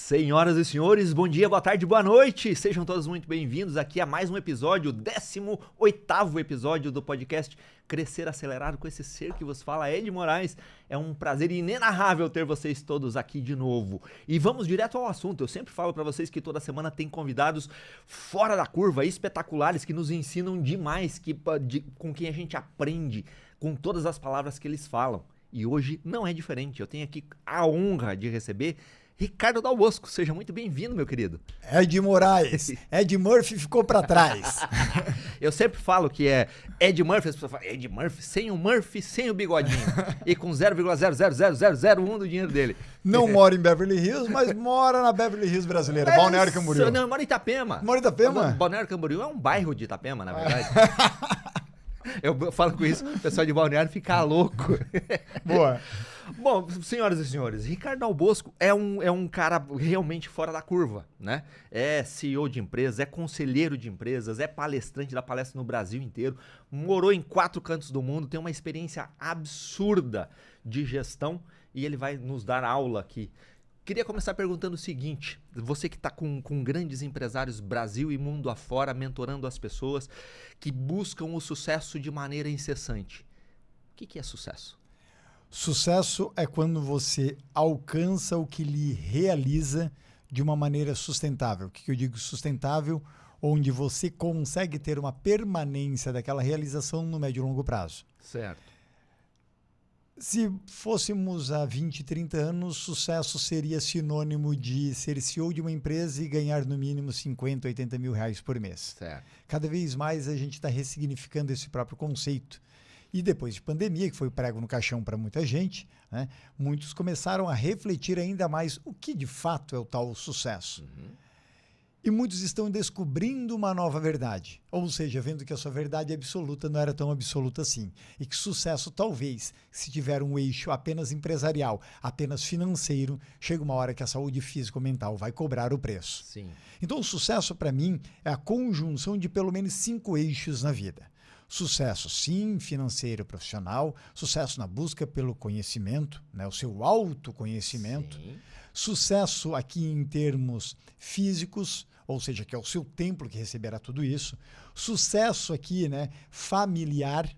Senhoras e senhores, bom dia, boa tarde, boa noite. Sejam todos muito bem-vindos aqui a mais um episódio, o 18º episódio do podcast Crescer Acelerado com esse ser que vos fala, Ed Moraes. É um prazer inenarrável ter vocês todos aqui de novo. E vamos direto ao assunto. Eu sempre falo para vocês que toda semana tem convidados fora da curva, espetaculares, que nos ensinam demais, com quem a gente aprende, com todas as palavras que eles falam. E hoje não é diferente. Eu tenho aqui a honra de receber Ricardo Dal Bosco. Seja muito bem-vindo, meu querido. Ed Moraes. Ed Murphy ficou para trás. Eu sempre falo que é Ed Murphy, as pessoas falam Ed Murphy, sem o bigodinho e com 0,00001 do dinheiro dele. Não mora em Beverly Hills, mas mora na Beverly Hills brasileira, Balneário Camboriú. Não, mora em Itapema. Mora em Itapema? Balneário Camboriú é um bairro de Itapema, na verdade. Eu falo com isso, o pessoal de Balneário fica louco. Boa. Bom, senhoras e senhores, Ricardo Dal Bosco é um cara realmente fora da curva, né? É CEO de empresas, é conselheiro de empresas, é palestrante da palestra no Brasil inteiro, morou em 4 cantos do mundo, tem uma experiência absurda de gestão e ele vai nos dar aula aqui. Queria começar perguntando o seguinte, você que está com grandes empresários Brasil e mundo afora, mentorando as pessoas que buscam o sucesso de maneira incessante. O que é sucesso? Sucesso é quando você alcança o que lhe realiza de uma maneira sustentável. O que eu digo sustentável? Onde você consegue ter uma permanência daquela realização no médio e longo prazo. Certo. Se fôssemos há 20, 30 anos, sucesso seria sinônimo de ser CEO de uma empresa e ganhar no mínimo 50, 80 mil reais por mês. Certo. Cada vez mais a gente está ressignificando esse próprio conceito. E depois de pandemia, que foi prego no caixão para muita gente, né, muitos começaram a refletir ainda mais o que de fato é o tal sucesso. Uhum. E muitos estão descobrindo uma nova verdade, ou seja, vendo que a sua verdade absoluta não era tão absoluta assim. E que sucesso, talvez, se tiver um eixo apenas empresarial, apenas financeiro, chega uma hora que a saúde físico-mental vai cobrar o preço. Sim. Então, o sucesso, para mim, é a conjunção de pelo menos 5 eixos na vida. Sucesso, sim, financeiro, profissional. Sucesso na busca pelo conhecimento, né, o seu autoconhecimento. Sim. Sucesso aqui em termos físicos, ou seja, que é o seu templo que receberá tudo isso. Sucesso aqui, né, familiar,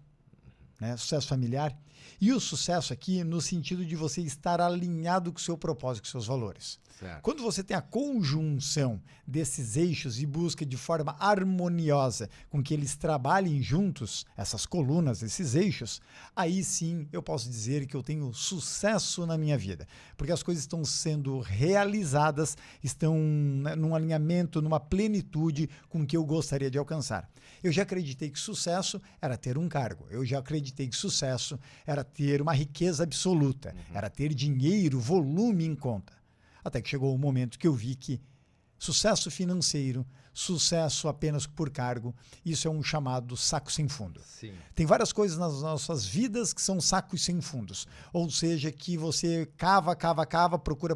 né, sucesso familiar. E o sucesso aqui no sentido de você estar alinhado com o seu propósito, com seus valores. Certo. Quando você tem a conjunção desses eixos e busca de forma harmoniosa com que eles trabalhem juntos, essas colunas, esses eixos, aí sim eu posso dizer que eu tenho sucesso na minha vida. Porque as coisas estão sendo realizadas, estão, né, num alinhamento, numa plenitude com o que eu gostaria de alcançar. Eu já acreditei que sucesso era ter um cargo. Eu já acreditei que sucesso era ter uma riqueza absoluta, era ter dinheiro, volume em conta. Até que chegou o momento que eu vi que sucesso financeiro, sucesso apenas por cargo, isso é um chamado saco sem fundo. Sim. Tem várias coisas nas nossas vidas que são sacos sem fundos. Ou seja, que você cava, procura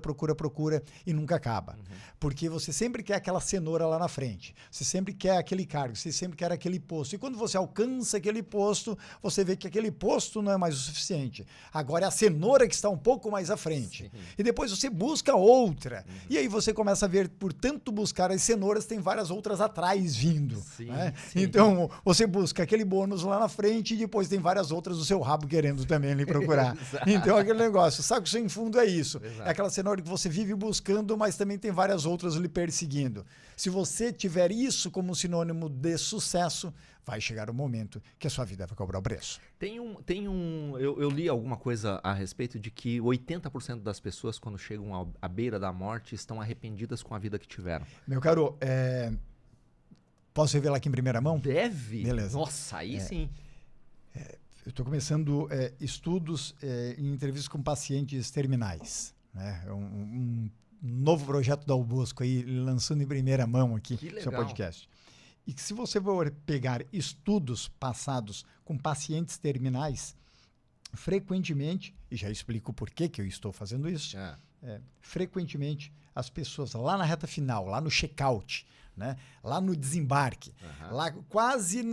e nunca acaba. Porque você sempre quer aquela cenoura lá na frente. Você sempre quer aquele cargo, você sempre quer aquele posto. E quando você alcança aquele posto, você vê que aquele posto não é mais o suficiente. Agora é a cenoura que está um pouco mais à frente. Sim. E depois você busca outra. E aí você começa a ver, por tanto buscar as cenouras, tem várias outras atrás vindo. Sim, né? sim. Então, você busca aquele bônus lá na frente e depois tem várias outras do seu rabo querendo também lhe procurar. Então, aquele negócio, saco sem fundo é isso. Exato. É aquela cenoura que você vive buscando, mas também tem várias outras lhe perseguindo. Se você tiver isso como sinônimo de sucesso, vai chegar o momento que a sua vida vai cobrar o preço. Eu li alguma coisa a respeito de que 80% das pessoas, quando chegam à beira da morte, estão arrependidas com a vida que tiveram. Meu caro, posso revelar aqui em primeira mão? Deve? Beleza. Nossa, aí sim. Eu estou começando estudos em entrevistas com pacientes terminais. Né? Um novo projeto da Dal Bosco aí, lançando em primeira mão aqui Que seu legal. podcast. E que se você for pegar estudos passados com pacientes terminais, frequentemente, e já explico por que eu estou fazendo isso, frequentemente as pessoas lá na reta final, lá no check-out, né? Lá no desembarque, lá quase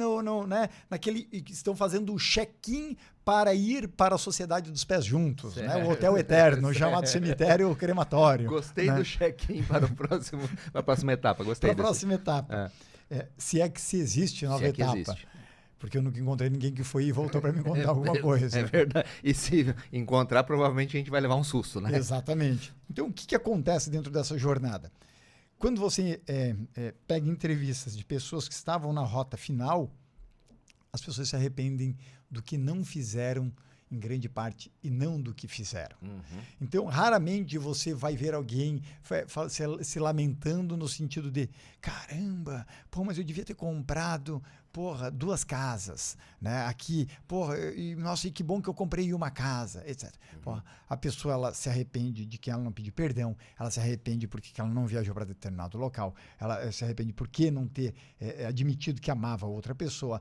naquele que estão fazendo o check-in para ir para a Sociedade dos Pés Juntos, né? O Hotel Eterno, chamado cemitério crematório. Gostei né? do check-in para a próxima etapa. Gostei Para a próxima etapa. Se é que se existe nova etapa. Existe. Porque eu nunca encontrei ninguém que foi e voltou para me contar alguma coisa. É verdade. E se encontrar, provavelmente a gente vai levar um susto, né? Exatamente. Então, o que acontece dentro dessa jornada? Quando você pega entrevistas de pessoas que estavam na rota final, as pessoas se arrependem do que não fizeram em grande parte e não do que fizeram. Então, raramente você vai ver alguém se lamentando no sentido de caramba, mas eu devia ter comprado, 2 casas, né? Aqui, nossa, e que bom que eu comprei uma casa, etc. A pessoa, ela se arrepende de que ela não pediu perdão, ela se arrepende porque ela não viajou para determinado local, ela se arrepende porque não ter admitido que amava outra pessoa,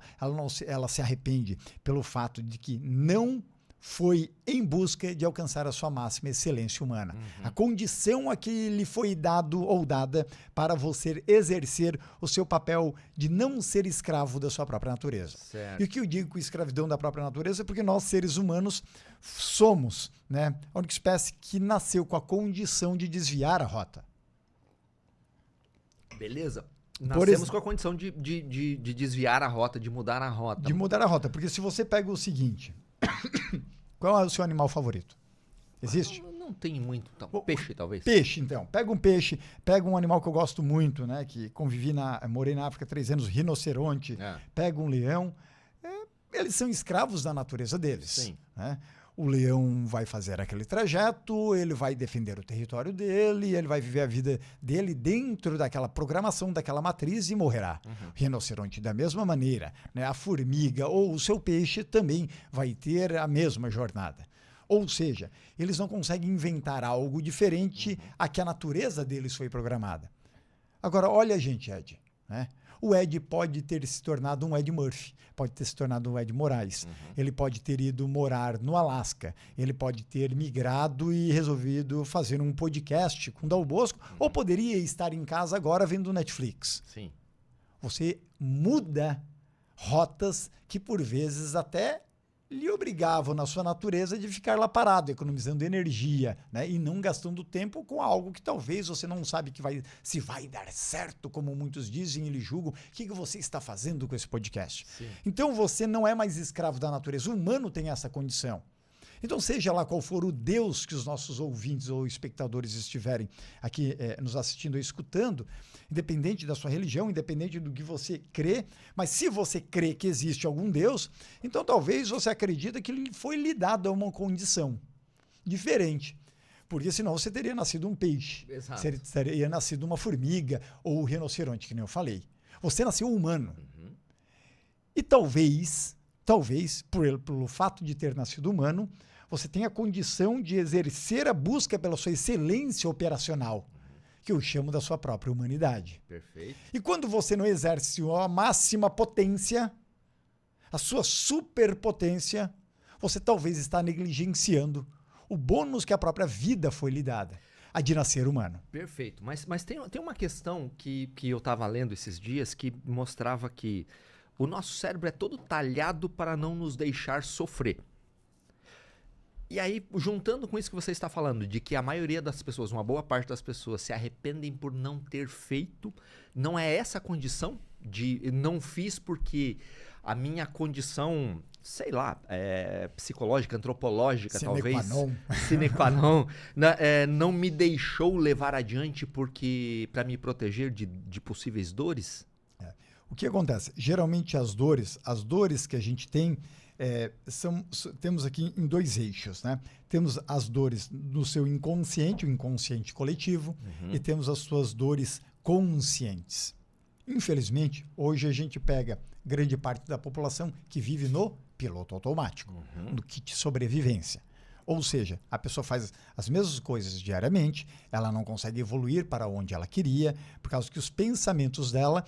ela se arrepende pelo fato de que não foi em busca de alcançar a sua máxima excelência humana. A condição a que lhe foi dado ou dada para você exercer o seu papel de não ser escravo da sua própria natureza. Certo. E o que eu digo com escravidão da própria natureza é porque nós, seres humanos, somos, né, a única espécie que nasceu com a condição de desviar a rota. Beleza. Nascemos com a condição de desviar a rota, de mudar a rota. De mudar a rota, porque se você pega o seguinte... Qual é o seu animal favorito? Existe? Não tem muito. Então. Peixe, talvez. Peixe, então. Pega um peixe, pega um animal que eu gosto muito, né? Que morei na África 3 anos, rinoceronte. Pega um leão. Eles são escravos da natureza deles. Sim. Né? O leão vai fazer aquele trajeto, ele vai defender o território dele, ele vai viver a vida dele dentro daquela programação, daquela matriz e morrerá. O rinoceronte da mesma maneira, né? A formiga ou o seu peixe também vai ter a mesma jornada. Ou seja, eles não conseguem inventar algo diferente a que a natureza deles foi programada. Agora, olha a gente, Ed, né? O Ed pode ter se tornado um Ed Murphy, pode ter se tornado um Ed Moraes. Ele pode ter ido morar no Alasca, ele pode ter migrado e resolvido fazer um podcast com Dal Bosco, ou poderia estar em casa agora vendo Netflix. Sim. Você muda rotas que por vezes até lhe obrigavam na sua natureza de ficar lá parado, economizando energia, né? E não gastando tempo com algo que talvez você não sabe se vai dar certo, como muitos dizem e lhe julgam. O que você está fazendo com esse podcast? Sim. Então você não é mais escravo da natureza. O humano tem essa condição. Então, seja lá qual for o Deus que os nossos ouvintes ou espectadores estiverem aqui nos assistindo ou escutando, independente da sua religião, independente do que você crê, mas se você crê que existe algum Deus, então talvez você acredita que lhe foi lhe dado uma condição diferente. Porque senão você teria nascido um peixe, Exato. Você teria nascido uma formiga ou um rinoceronte, que nem eu falei. Você nasceu humano. E talvez, pelo fato de ter nascido humano, você tenha a condição de exercer a busca pela sua excelência operacional, que eu chamo da sua própria humanidade. Perfeito. E quando você não exerce a máxima potência, a sua superpotência, você talvez está negligenciando o bônus que a própria vida foi lhe dada, a de nascer humano. Perfeito. Mas tem uma questão que eu estava lendo esses dias que mostrava que o nosso cérebro é todo talhado para não nos deixar sofrer. E aí, juntando com isso que você está falando, de que a maioria das pessoas, uma boa parte das pessoas se arrependem por não ter feito, não é essa a condição de não fiz porque a minha condição, sei lá, psicológica, antropológica, talvez, sine qua non, não me deixou levar adiante porque para me proteger de possíveis dores? O que acontece? Geralmente as dores que a gente tem, temos aqui em 2 eixos, né? Temos as dores do seu inconsciente, o inconsciente coletivo, e temos as suas dores conscientes. Infelizmente, hoje a gente pega grande parte da população que vive no piloto automático, no kit sobrevivência. Ou seja, a pessoa faz as mesmas coisas diariamente, ela não consegue evoluir para onde ela queria, por causa que os pensamentos dela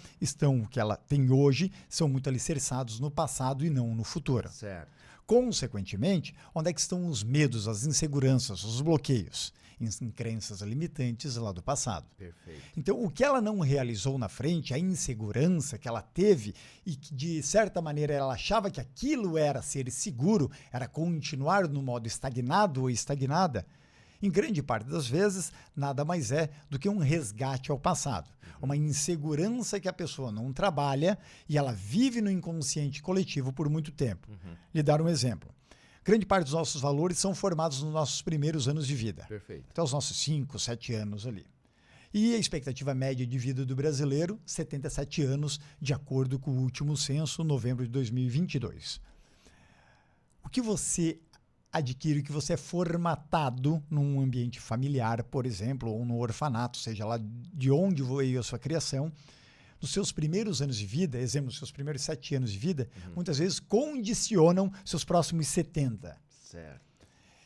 que ela tem hoje, são muito alicerçados no passado e não no futuro. Certo. Consequentemente, onde é que estão os medos, as inseguranças, os bloqueios? em crenças limitantes lá do passado. Perfeito. Então, o que ela não realizou na frente, a insegurança que ela teve e que, de certa maneira, ela achava que aquilo era ser seguro, era continuar no modo estagnado ou estagnada, em grande parte das vezes, nada mais é do que um resgate ao passado. Uma insegurança que a pessoa não trabalha e ela vive no inconsciente coletivo por muito tempo. Lhe dar um exemplo. Grande parte dos nossos valores são formados nos nossos primeiros anos de vida. Perfeito. Até os nossos 5, 7 anos ali. E a expectativa média de vida do brasileiro, 77 anos, de acordo com o último censo, novembro de 2022. O que você adquire, que você é formatado num ambiente familiar, por exemplo, ou no orfanato, seja lá de onde veio a sua criação, nos seus primeiros anos de vida, exemplo, nos seus primeiros 7 anos de vida, muitas vezes condicionam seus próximos 70. Certo.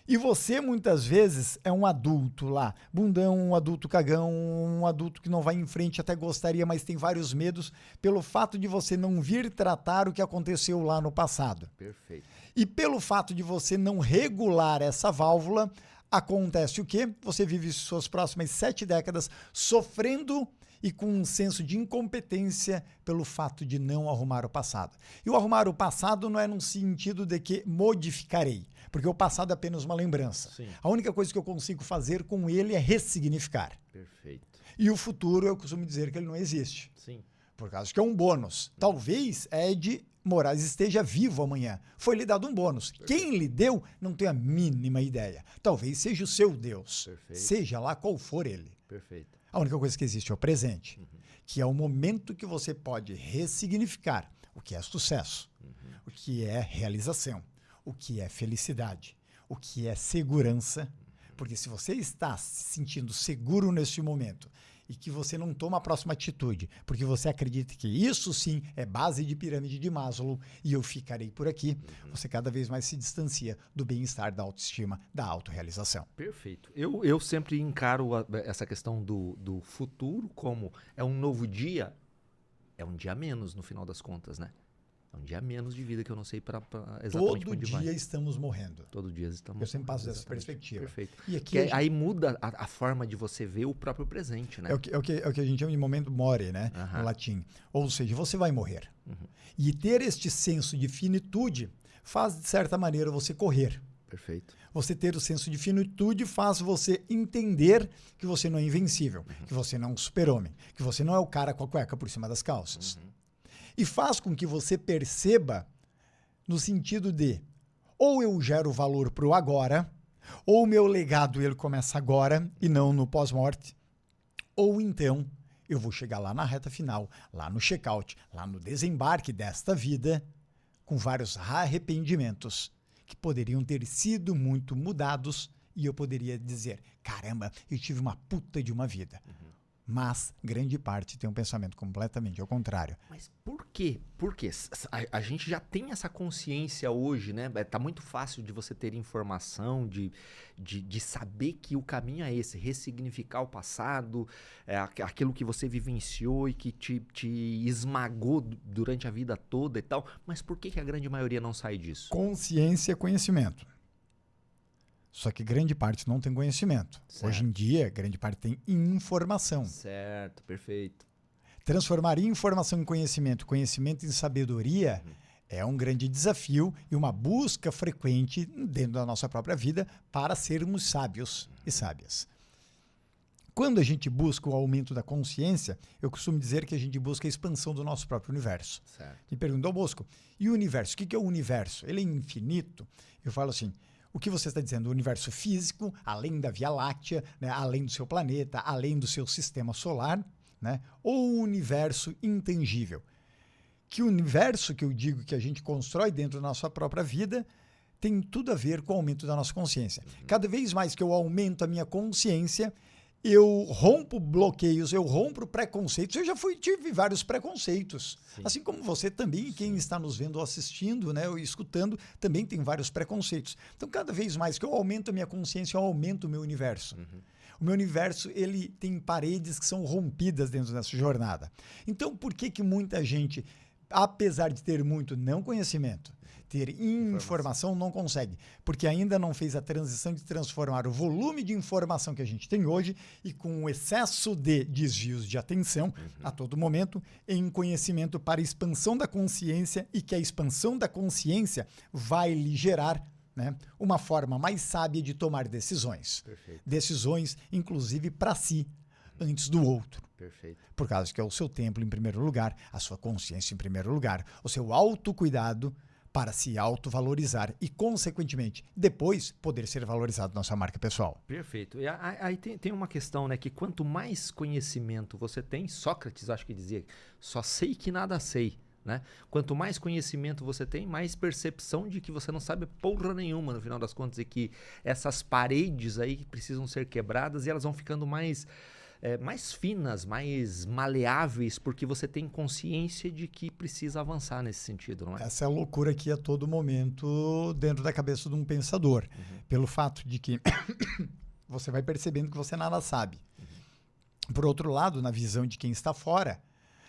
E você, muitas vezes, é um adulto lá, bundão, um adulto cagão, um adulto que não vai em frente, até gostaria, mas tem vários medos, pelo fato de você não vir tratar o que aconteceu lá no passado. Perfeito. E pelo fato de você não regular essa válvula, acontece o quê? Você vive suas próximas 7 décadas sofrendo e com um senso de incompetência pelo fato de não arrumar o passado. E o arrumar o passado não é no sentido de que modificarei, porque o passado é apenas uma lembrança. Sim. A única coisa que eu consigo fazer com ele é ressignificar. Perfeito. E o futuro, eu costumo dizer que ele não existe, Sim. por causa que é um bônus. Talvez Ed Moraes esteja vivo amanhã. Foi lhe dado um bônus. Quem lhe deu, não tenho a mínima ideia. Talvez seja o seu Deus. Perfeito. Seja lá qual for ele. Perfeito. A única coisa que existe é o presente, que é o momento que você pode ressignificar o que é sucesso, o que é realização, o que é felicidade, o que é segurança. Porque se você está se sentindo seguro neste momento e que você não toma a próxima atitude, porque você acredita que isso sim é base de pirâmide de Maslow e eu ficarei por aqui, você cada vez mais se distancia do bem-estar, da autoestima, da autorrealização. Perfeito. Eu sempre encaro essa questão do futuro como é um novo dia, é um dia a menos no final das contas, né? É um dia a menos de vida que eu não sei para exatamente Todo onde dia vai. estamos morrendo. Todo dia estamos. Eu sempre passo dessa Exatamente. perspectiva. Perfeito. E aqui Que aí muda a forma de você ver o próprio presente, né? é o que a gente chama de momento more, né? No latim. Ou seja, você vai morrer. E ter este senso de finitude faz, de certa maneira, você correr. Perfeito. Você ter o senso de finitude faz você entender que você não é invencível, que você não é um super-homem, que você não é o cara com a cueca por cima das calças. E faz com que você perceba no sentido de ou eu gero valor para o agora, ou o meu legado ele começa agora e não no pós-morte, ou então eu vou chegar lá na reta final, lá no check-out, lá no desembarque desta vida, com vários arrependimentos que poderiam ter sido muito mudados e eu poderia dizer, caramba, eu tive uma puta de uma vida. Mas grande parte tem um pensamento completamente ao contrário. Mas por quê? Por quê? A gente já tem essa consciência hoje, né? Tá muito fácil de você ter informação, de saber que o caminho é esse, ressignificar o passado, aquilo que você vivenciou e que te esmagou durante a vida toda e tal. Mas por que a grande maioria não sai disso? Consciência é conhecimento. Só que grande parte não tem conhecimento. Certo. Hoje em dia, grande parte tem informação. Certo, perfeito. Transformar informação em conhecimento, conhecimento em sabedoria, é um grande desafio e uma busca frequente dentro da nossa própria vida para sermos sábios e sábias. Quando a gente busca o aumento da consciência, eu costumo dizer que a gente busca a expansão do nosso próprio universo. Certo. Me perguntou, Bosco, e o universo? O que é o universo? Ele é infinito? Eu falo assim, o que você está dizendo? O universo físico, além da Via Láctea, né, além do seu planeta, além do seu sistema solar, né, ou o universo intangível? Que o universo que eu digo que a gente constrói dentro da nossa própria vida tem tudo a ver com o aumento da nossa consciência. Cada vez mais que eu aumento a minha consciência, eu rompo bloqueios, eu rompo preconceitos. Eu já tive vários preconceitos. Sim. Assim como você também, e quem está nos vendo ou assistindo, né, ou escutando, também tem vários preconceitos. Então, cada vez mais que eu aumento a minha consciência, eu aumento o meu universo. O meu universo, ele tem paredes que são rompidas dentro dessa jornada. Então, por que muita gente, apesar de ter muito não conhecimento, ter informação, não consegue, porque ainda não fez a transição de transformar o volume de informação que a gente tem hoje e com o excesso de desvios de atenção a todo momento em conhecimento para expansão da consciência, e que a expansão da consciência vai lhe gerar, né, uma forma mais sábia de tomar decisões. Perfeito. Decisões, inclusive, para si, antes do outro. Perfeito. Por causa que é o seu templo em primeiro lugar, a sua consciência em primeiro lugar, o seu autocuidado para se autovalorizar e, consequentemente, depois poder ser valorizado na sua marca pessoal. Perfeito. E aí tem uma questão, né? Que quanto mais conhecimento você tem, Sócrates acho que dizia, só sei que nada sei. Né? Quanto mais conhecimento você tem, mais percepção de que você não sabe porra nenhuma no final das contas, e que essas paredes aí que precisam ser quebradas, e elas vão ficando mais finas, mais maleáveis, porque você tem consciência de que precisa avançar nesse sentido, não é? Essa é a loucura que a todo momento dentro da cabeça de um pensador, pelo fato de que você vai percebendo que você nada sabe. Por outro lado, na visão de quem está fora,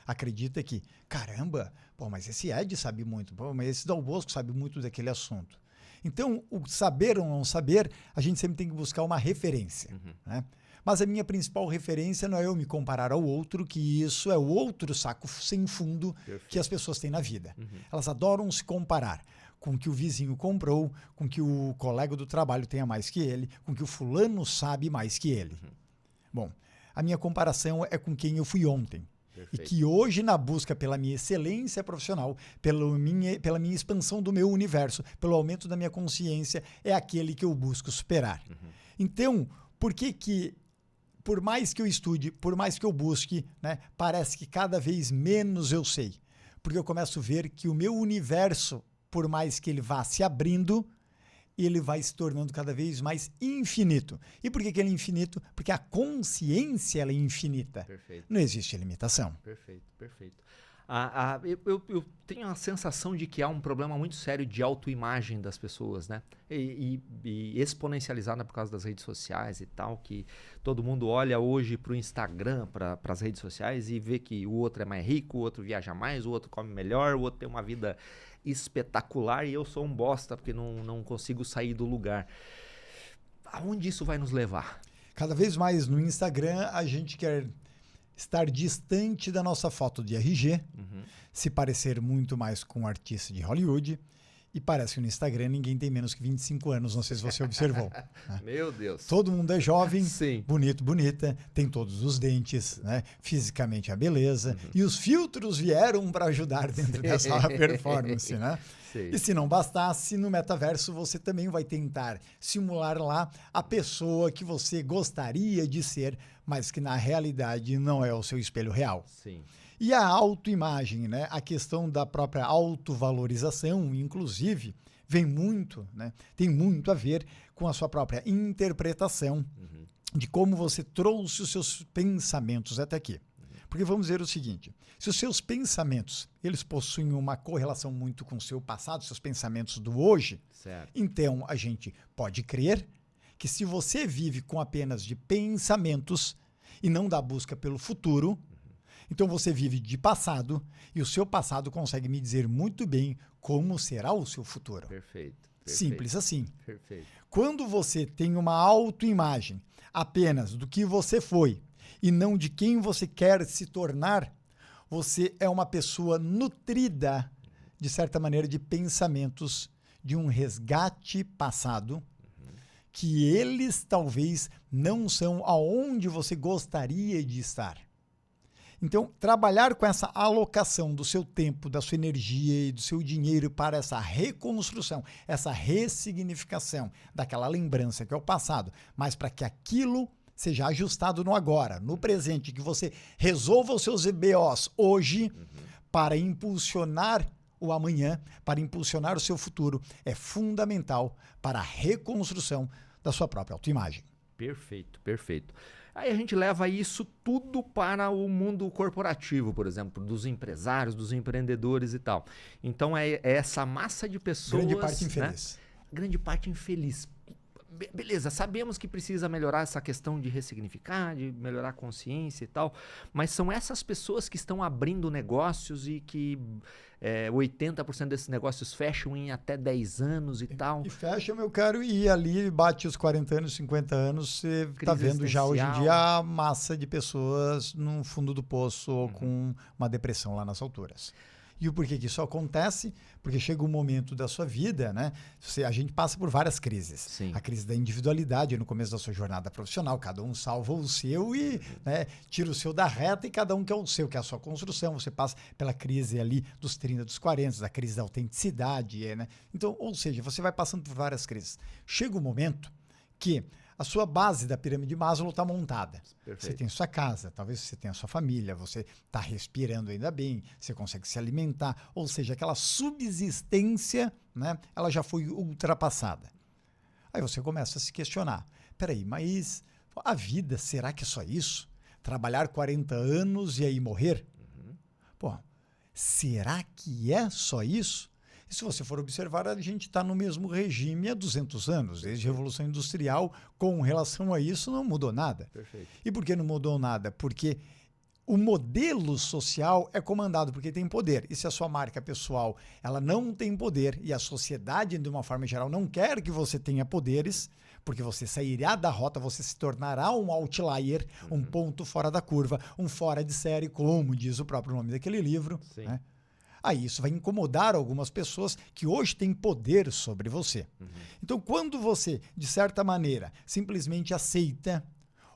acredita que, caramba, pô, mas esse Ed sabe muito, pô, mas esse Dal Bosco sabe muito daquele assunto. Então, o saber ou não saber, a gente sempre tem que buscar uma referência, né? Mas a minha principal referência não é eu me comparar ao outro, que isso é o outro saco sem fundo. Perfeito. Que as pessoas têm na vida. Elas adoram se comparar com o que o vizinho comprou, com o que o colega do trabalho tem a mais que ele, com o que o fulano sabe mais que ele. Bom, a minha comparação é com quem eu fui ontem. Perfeito. E que hoje, na busca pela minha excelência profissional, pela minha expansão do meu universo, pelo aumento da minha consciência, é aquele que eu busco superar. Então, por que por mais que eu estude, por mais que eu busque, né, parece que cada vez menos eu sei? Porque eu começo a ver que o meu universo, por mais que ele vá se abrindo, ele vai se tornando cada vez mais infinito. E por que ele é infinito? Porque a consciência ela é infinita. Perfeito. Não existe limitação. Perfeito, perfeito. Eu tenho a sensação de que há um problema muito sério de autoimagem das pessoas, né? E exponencializada por causa das redes sociais e tal, que todo mundo olha hoje para o Instagram, para as redes sociais, e vê que o outro é mais rico, o outro viaja mais, o outro come melhor, o outro tem uma vida espetacular, e eu sou um bosta porque não consigo sair do lugar. Aonde isso vai nos levar? Cada vez mais no Instagram a gente quer estar distante da nossa foto de RG, se parecer muito mais com um artista de Hollywood, e parece que no Instagram ninguém tem menos que 25 anos, não sei se você observou. Né? Meu Deus. Todo mundo é jovem, sim, bonito, bonita, tem todos os dentes, né? Fisicamente a beleza, e os filtros vieram para ajudar dentro dessa performance, né? Sim. E se não bastasse, no metaverso você também vai tentar simular lá a pessoa que você gostaria de ser, mas que na realidade não é o seu espelho real. Sim. E a autoimagem, né? A questão da própria autovalorização, inclusive, vem muito, né? Tem muito a ver com a sua própria interpretação de como você trouxe os seus pensamentos até aqui. Porque vamos ver o seguinte, se os seus pensamentos, eles possuem uma correlação muito com o seu passado, seus pensamentos do hoje, certo. Então a gente pode crer que se você vive com apenas de pensamentos e não da busca pelo futuro, então você vive de passado e o seu passado consegue me dizer muito bem como será o seu futuro. Perfeito. Simples assim. Perfeito. Quando você tem uma autoimagem apenas do que você foi e não de quem você quer se tornar, você é uma pessoa nutrida, de certa maneira, de pensamentos de um resgate passado, que eles talvez não são aonde você gostaria de estar. Então, trabalhar com essa alocação do seu tempo, da sua energia e do seu dinheiro para essa reconstrução, essa ressignificação daquela lembrança que é o passado, mas para que aquilo seja ajustado no agora, no presente, que você resolva os seus BOs hoje para impulsionar o amanhã, para impulsionar o seu futuro, é fundamental para a reconstrução da sua própria autoimagem. Perfeito, perfeito. Aí a gente leva isso tudo para o mundo corporativo, por exemplo, dos empresários, dos empreendedores e tal. Então é essa massa de pessoas... Grande parte infeliz. Né? Grande parte infeliz. beleza, sabemos que precisa melhorar essa questão de ressignificar, de melhorar a consciência e tal, mas são essas pessoas que estão abrindo negócios e que 80% desses negócios fecham em até 10 anos e tal. E fecha, meu caro, e ali bate os 40 anos, 50 anos, você está Crise vendo já hoje em existencial. dia a massa de pessoas no fundo do poço ou com uma depressão lá nas alturas. E o porquê que isso acontece? Porque chega um momento da sua vida, né? A gente passa por várias crises. Sim. A crise da individualidade no começo da sua jornada profissional. Cada um salva o seu e né, tira o seu da reta e cada um quer o seu, que é a sua construção. Você passa pela crise ali dos 30, dos 40, da crise da autenticidade. Né? Então, ou seja, você vai passando por várias crises. Chega um momento que a sua base da pirâmide de Maslow está montada. Perfeito. Você tem sua casa, talvez você tenha sua família, você está respirando ainda bem, você consegue se alimentar, ou seja, aquela subsistência, né, ela já foi ultrapassada. Aí você começa a se questionar, peraí, mas a vida, será que é só isso? Trabalhar 40 anos e aí morrer? Pô, será que é só isso? E se você for observar, a gente está no mesmo regime há 200 anos, desde a Revolução Industrial, com relação a isso não mudou nada. Perfeito. E por que não mudou nada? Porque o modelo social é comandado porque tem poder. E se a sua marca pessoal ela não tem poder e a sociedade, de uma forma geral, não quer que você tenha poderes, porque você sairá da rota, você se tornará um outlier, um ponto fora da curva, um fora de série, como diz o próprio nome daquele livro. Sim. Né? Aí isso vai incomodar algumas pessoas que hoje têm poder sobre você. Então, quando você, de certa maneira, simplesmente aceita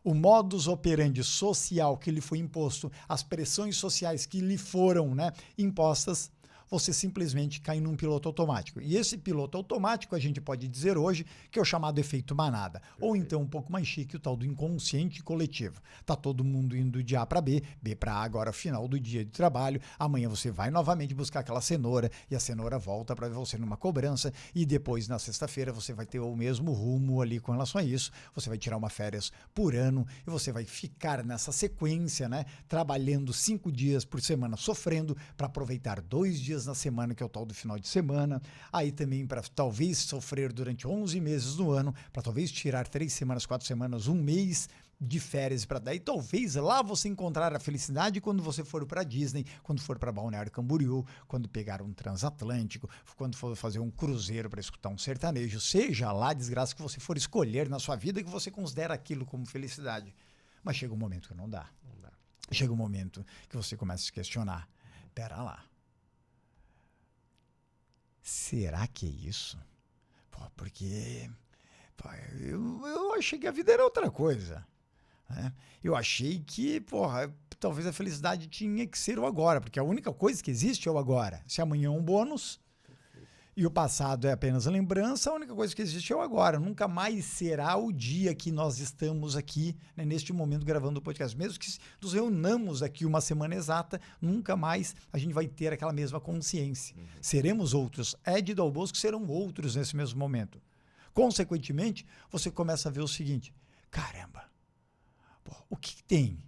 o modus operandi social que lhe foi imposto, as pressões sociais que lhe foram impostas, você simplesmente cai num piloto automático. E esse piloto automático a gente pode dizer hoje que é o chamado efeito manada. Perfeito. Ou então um pouco mais chique, o tal do inconsciente coletivo. Tá todo mundo indo de A para B, B para A agora, final do dia de trabalho. Amanhã você vai novamente buscar aquela cenoura e a cenoura volta para você numa cobrança e depois na sexta-feira você vai ter o mesmo rumo ali com relação a isso. Você vai tirar uma férias por ano e você vai ficar nessa sequência, trabalhando 5 dias por semana, sofrendo para aproveitar 2 dias na semana, que é o tal do final de semana, aí também para talvez sofrer durante 11 meses no ano, para talvez tirar 3 semanas, 4 semanas, 1 mês de férias para daí talvez lá você encontrar a felicidade quando você for para Disney, quando for para Balneário Camboriú, quando pegar um transatlântico, quando for fazer um cruzeiro para escutar um sertanejo, seja lá a desgraça que você for escolher na sua vida que você considera aquilo como felicidade. Mas chega um momento que não dá. Chega um momento que você começa a se questionar. Pera lá. Será que é isso? Porque eu achei que a vida era outra coisa. Né? Eu achei que, talvez a felicidade tinha que ser o agora, porque a única coisa que existe é o agora. Se amanhã é um bônus e o passado é apenas a lembrança, a única coisa que existe é o agora. Nunca mais será o dia que nós estamos aqui, neste momento, gravando o podcast. Mesmo que nos reunamos aqui uma semana exata, nunca mais a gente vai ter aquela mesma consciência. Seremos outros. Ed e Dal Bosco serão outros nesse mesmo momento. Consequentemente, você começa a ver o seguinte, caramba, o que tem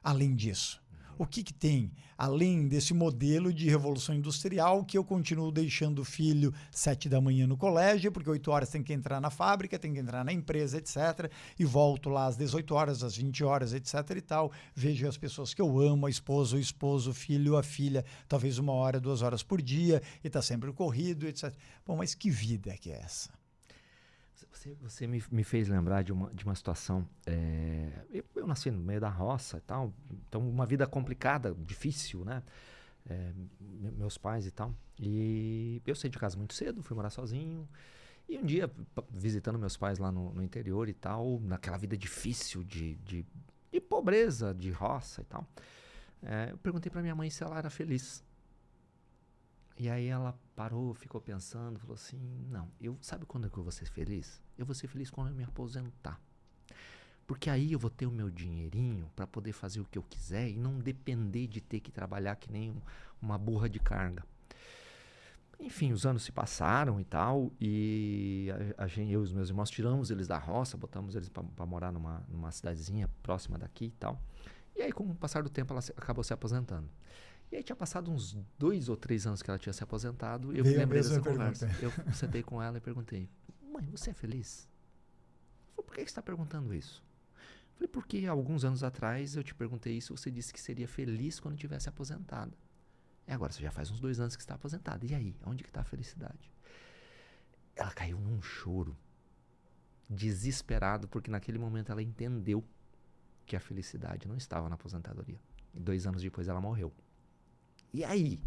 além disso? O que tem além desse modelo de revolução industrial que eu continuo deixando o filho 7 da manhã no colégio, porque 8 horas tem que entrar na fábrica, tem que entrar na empresa, etc. E volto lá às 18 horas, às 20 horas, etc. e tal. Vejo as pessoas que eu amo, a esposa, o esposo, o filho, a filha, talvez 1 hora, 2 horas por dia, e está sempre corrido, etc. Bom, mas que vida é que é essa? Você me fez lembrar de uma situação. Eu nasci no meio da roça e tal, então uma vida complicada, difícil, né? Meus pais e tal. E eu saí de casa muito cedo, fui morar sozinho. E um dia, visitando meus pais lá no interior e tal, naquela vida difícil de pobreza, de roça e tal, eu perguntei pra minha mãe se ela era feliz. E aí ela parou, ficou pensando, falou assim, não, sabe quando é que eu vou ser feliz? Eu vou ser feliz quando eu me aposentar. Porque aí eu vou ter o meu dinheirinho para poder fazer o que eu quiser e não depender de ter que trabalhar que nem uma burra de carga. Enfim, os anos se passaram e tal, e eu e os meus irmãos tiramos eles da roça, botamos eles para morar numa cidadezinha próxima daqui e tal. E aí, com o passar do tempo, ela acabou se aposentando. E aí tinha passado uns 2 ou 3 anos que ela tinha se aposentado e eu me lembrei dessa conversa. Eu sentei com ela e perguntei, mãe, você é feliz? Falei, por que você está perguntando isso? Falei, porque alguns anos atrás eu te perguntei isso, você disse que seria feliz quando tivesse aposentado. E agora você já faz uns 2 anos que está aposentado. E aí, onde que está a felicidade? Ela caiu num choro, desesperado, porque naquele momento ela entendeu que a felicidade não estava na aposentadoria. E 2 anos depois ela morreu. E aí?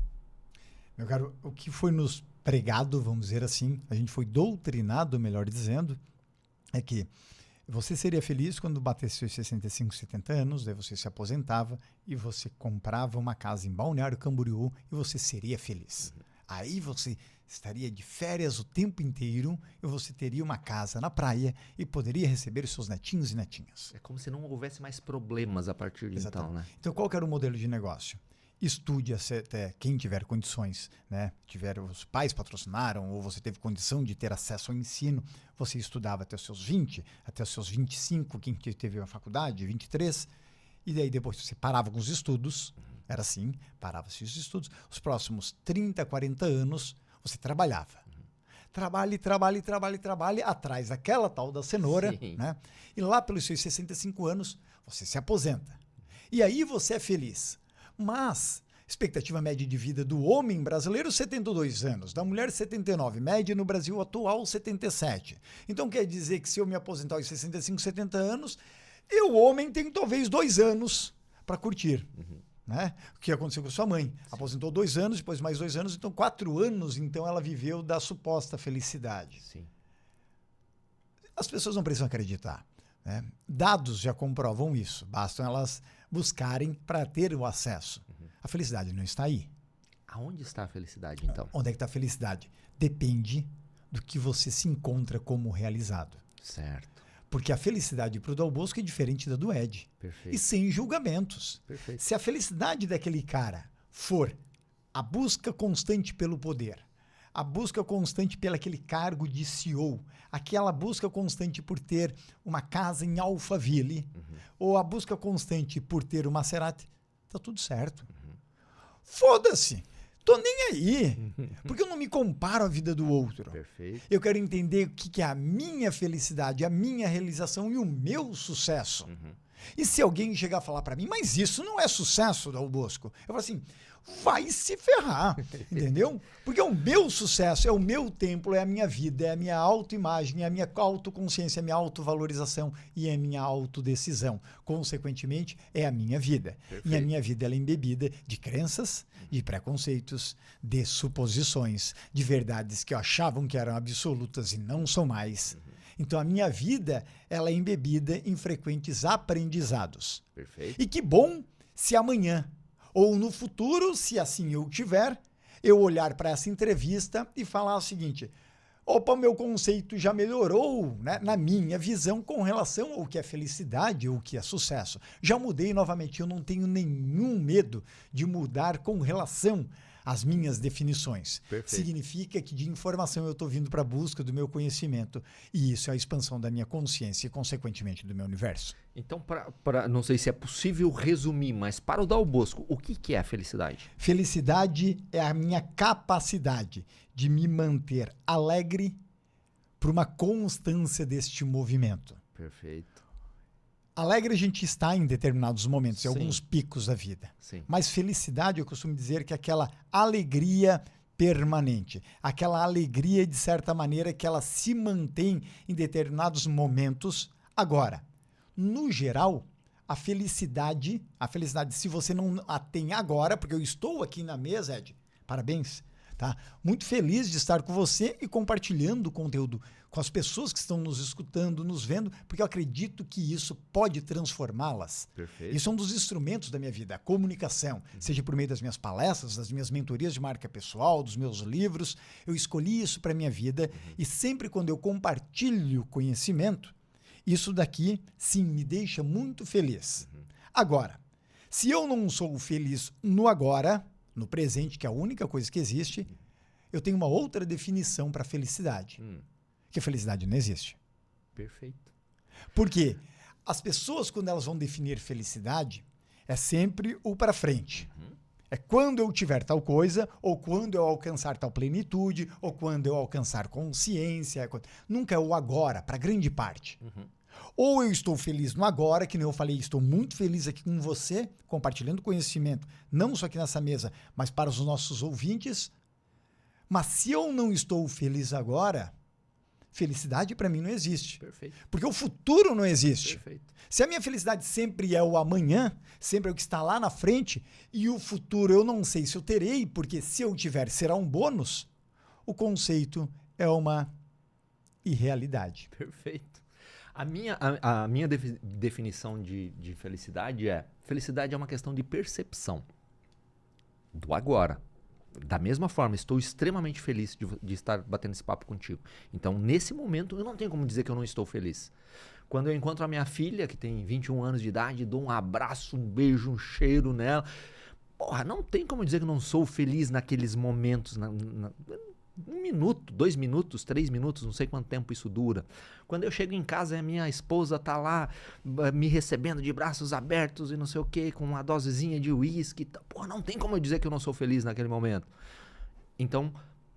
Meu caro, o que foi nos pregado, vamos dizer assim, a gente foi doutrinado, melhor dizendo, é que você seria feliz quando batesse seus 65, 70 anos, daí você se aposentava e você comprava uma casa em Balneário Camboriú e você seria feliz. Aí você estaria de férias o tempo inteiro e você teria uma casa na praia e poderia receber seus netinhos e netinhas. É como se não houvesse mais problemas a partir de então, né? Então, qual que era o modelo de negócio? Estude até quem tiver condições, né? Os pais patrocinaram ou você teve condição de ter acesso ao ensino, você estudava até os seus 20, até os seus 25, quem teve a faculdade, 23, e daí depois você parava com os estudos, era assim, parava-se os estudos, os próximos 30, 40 anos você trabalhava. Trabalhe, atrás daquela tal da cenoura, né? E lá pelos seus 65 anos você se aposenta. E aí você é feliz. Mas, expectativa média de vida do homem brasileiro, 72 anos. Da mulher, 79. Média no Brasil atual, 77. Então, quer dizer que se eu me aposentar aos 65, 70 anos, eu, homem, tenho talvez 2 anos para curtir. Né? O que aconteceu com sua mãe? Sim. Aposentou 2 anos, depois mais 2 anos, então 4 anos, então ela viveu da suposta felicidade. Sim. As pessoas não precisam acreditar. Né? Dados já comprovam isso, bastam elas buscarem para ter o acesso. A felicidade não está aí. Aonde está a felicidade, então? Onde é que está a felicidade? Depende do que você se encontra como realizado. Certo. Porque a felicidade para o Dal Bosco é diferente da do Ed. Perfeito. E sem julgamentos. Perfeito. Se a felicidade daquele cara for a busca constante pelo poder, a busca constante pelo aquele cargo de CEO, aquela busca constante por ter uma casa em Alphaville, ou a busca constante por ter uma Maserati, tá tudo certo. Foda-se! Tô nem aí, porque eu não me comparo à vida do outro. Perfeito. Eu quero entender o que é a minha felicidade, a minha realização e o meu sucesso. E se alguém chegar a falar para mim, mas isso não é sucesso, Dal Bosco, eu falo assim, vai se ferrar, entendeu? Porque é o meu sucesso, é o meu templo, é a minha vida, é a minha autoimagem, é a minha autoconsciência, é a minha autovalorização e é a minha autodecisão. Consequentemente, é a minha vida. Perfeito. E a minha vida ela é embebida de crenças, de preconceitos, de suposições, de verdades que achavam que eram absolutas e não são mais. Então, a minha vida ela é embebida em frequentes aprendizados. Perfeito. E que bom se amanhã ou no futuro, se assim eu tiver, eu olhar para essa entrevista e falar o seguinte, opa, meu conceito já melhorou, né, na minha visão com relação ao que é felicidade ou o que é sucesso. Já mudei novamente, eu não tenho nenhum medo de mudar com relação às minhas definições. Perfeito. Significa que de informação eu estou vindo para a busca do meu conhecimento e isso é a expansão da minha consciência e, consequentemente, do meu universo. Então, não sei se é possível resumir, mas para o Dal Bosco, o que é a felicidade? Felicidade é a minha capacidade de me manter alegre por uma constância deste movimento. Perfeito. Alegre a gente está em determinados momentos, em Sim. alguns picos da vida. Sim. Mas felicidade, eu costumo dizer que é aquela alegria permanente. Aquela alegria, de certa maneira, que ela se mantém em determinados momentos. Agora, no geral, a felicidade, se você não a tem agora, porque eu estou aqui na mesa, Ed, parabéns, tá? Muito feliz de estar com você e compartilhando o conteúdo com as pessoas que estão nos escutando, nos vendo, porque eu acredito que isso pode transformá-las. Perfeito. Isso é um dos instrumentos da minha vida, a comunicação, seja por meio das minhas palestras, das minhas mentorias de marca pessoal, dos meus livros. Eu escolhi isso para a minha vida e sempre quando eu compartilho conhecimento, isso daqui, sim, me deixa muito feliz. Agora, se eu não sou feliz no agora, no presente, que é a única coisa que existe, eu tenho uma outra definição para felicidade. Que a felicidade não existe. Perfeito. Porque as pessoas, quando elas vão definir felicidade, é sempre o para frente. É quando eu tiver tal coisa, ou quando eu alcançar tal plenitude, ou quando eu alcançar consciência. Nunca é o agora, para grande parte. Ou eu estou feliz no agora, que nem eu falei, estou muito feliz aqui com você, compartilhando conhecimento, não só aqui nessa mesa, mas para os nossos ouvintes. Mas se eu não estou feliz agora, felicidade para mim não existe. Perfeito. Porque o futuro não existe. Perfeito. Se a minha felicidade sempre é o amanhã, sempre é o que está lá na frente, e o futuro eu não sei se eu terei, porque se eu tiver será um bônus, o conceito é uma irrealidade. Perfeito. A minha definição de felicidade felicidade é uma questão de percepção do agora. Da mesma forma, estou extremamente feliz de estar batendo esse papo contigo. Então, nesse momento, eu não tenho como dizer que eu não estou feliz. Quando eu encontro a minha filha, que tem 21 anos de idade, dou um abraço, um beijo, um cheiro nela. Porra, não tem como dizer que eu não sou feliz naqueles momentos. 1 minuto, 2 minutos, 3 minutos, não sei quanto tempo isso dura. Quando eu chego em casa e a minha esposa tá lá me recebendo de braços abertos e não sei o que, com uma dosezinha de uísque. Porra, não tem como eu dizer que eu não sou feliz naquele momento. Então,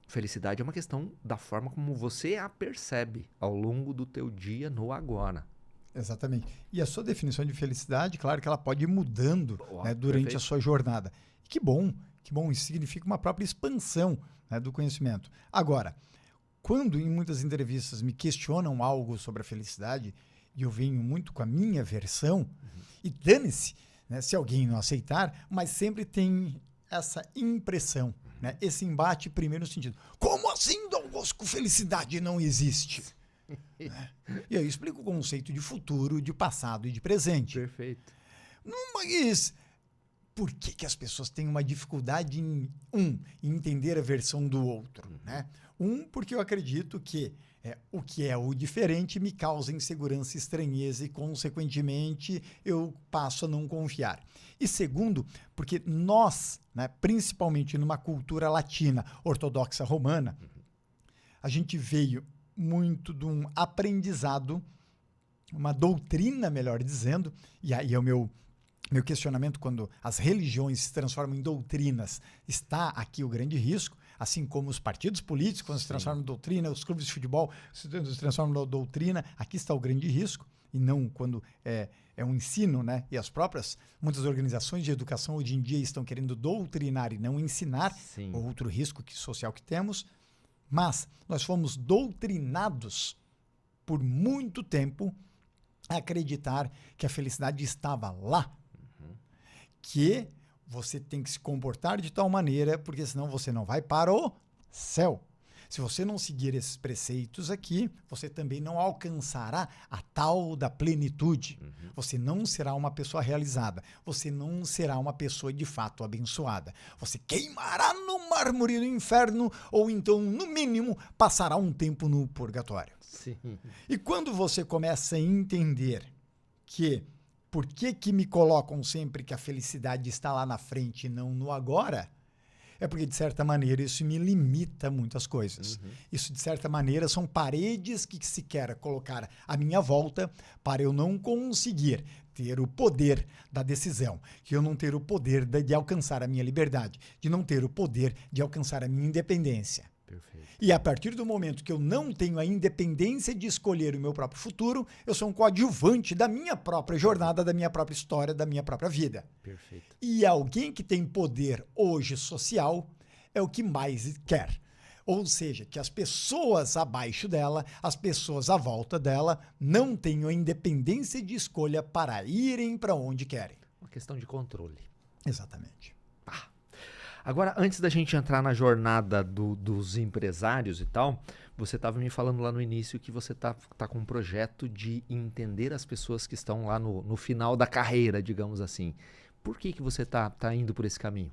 felicidade é uma questão da forma como você a percebe ao longo do teu dia no agora. Exatamente. E a sua definição de felicidade, claro que ela pode ir mudando, né, durante perfeito. a sua jornada. E que bom, isso significa uma própria expansão, né, do conhecimento. Agora, quando em muitas entrevistas me questionam algo sobre a felicidade, e eu venho muito com a minha versão, e dane-se, né, se alguém não aceitar, mas sempre tem essa impressão, né, esse embate primeiro no sentido, como assim, Dom Bosco, felicidade não existe? Né? E aí eu explico o conceito de futuro, de passado e de presente. Perfeito. Mas por que as pessoas têm uma dificuldade em entender a versão do outro, né? Porque eu acredito que o que é o diferente me causa insegurança, estranheza e, consequentemente, eu passo a não confiar. E segundo, porque nós, né, principalmente numa cultura latina, ortodoxa romana, a gente veio muito de um aprendizado, uma doutrina, melhor dizendo, e aí é o meu questionamento quando as religiões se transformam em doutrinas, está aqui o grande risco, assim como os partidos políticos, quando se transformam em doutrina, os clubes de futebol se transformam em doutrina, aqui está o grande risco, e não quando é um ensino, né? E muitas organizações de educação hoje em dia estão querendo doutrinar e não ensinar, Sim. outro risco social que temos, mas nós fomos doutrinados por muito tempo a acreditar que a felicidade estava lá, que você tem que se comportar de tal maneira, porque senão você não vai para o céu. Se você não seguir esses preceitos aqui, você também não alcançará a tal da plenitude. Você não será uma pessoa realizada. Você não será uma pessoa de fato abençoada. Você queimará no mármore do inferno, ou então, no mínimo, passará um tempo no purgatório. Sim. E quando você começa a entender que por que me colocam sempre que a felicidade está lá na frente e não no agora, é porque, de certa maneira, isso me limita muitas coisas. Isso, de certa maneira, são paredes que se quer colocar à minha volta para eu não conseguir ter o poder da decisão, que eu não ter o poder de alcançar a minha liberdade, de não ter o poder de alcançar a minha independência. Perfeito. E a partir do momento que eu não tenho a independência de escolher o meu próprio futuro, eu sou um coadjuvante da minha própria jornada, da minha própria história, da minha própria vida. Perfeito. E alguém que tem poder hoje social é o que mais quer. Ou seja, que as pessoas abaixo dela, as pessoas à volta dela, não tenham a independência de escolha para irem para onde querem. Uma questão de controle. Exatamente. Agora, antes da gente entrar na jornada dos empresários e tal, você estava me falando lá no início que você tá com um projeto de entender as pessoas que estão lá no final da carreira, digamos assim. Por que você tá indo por esse caminho?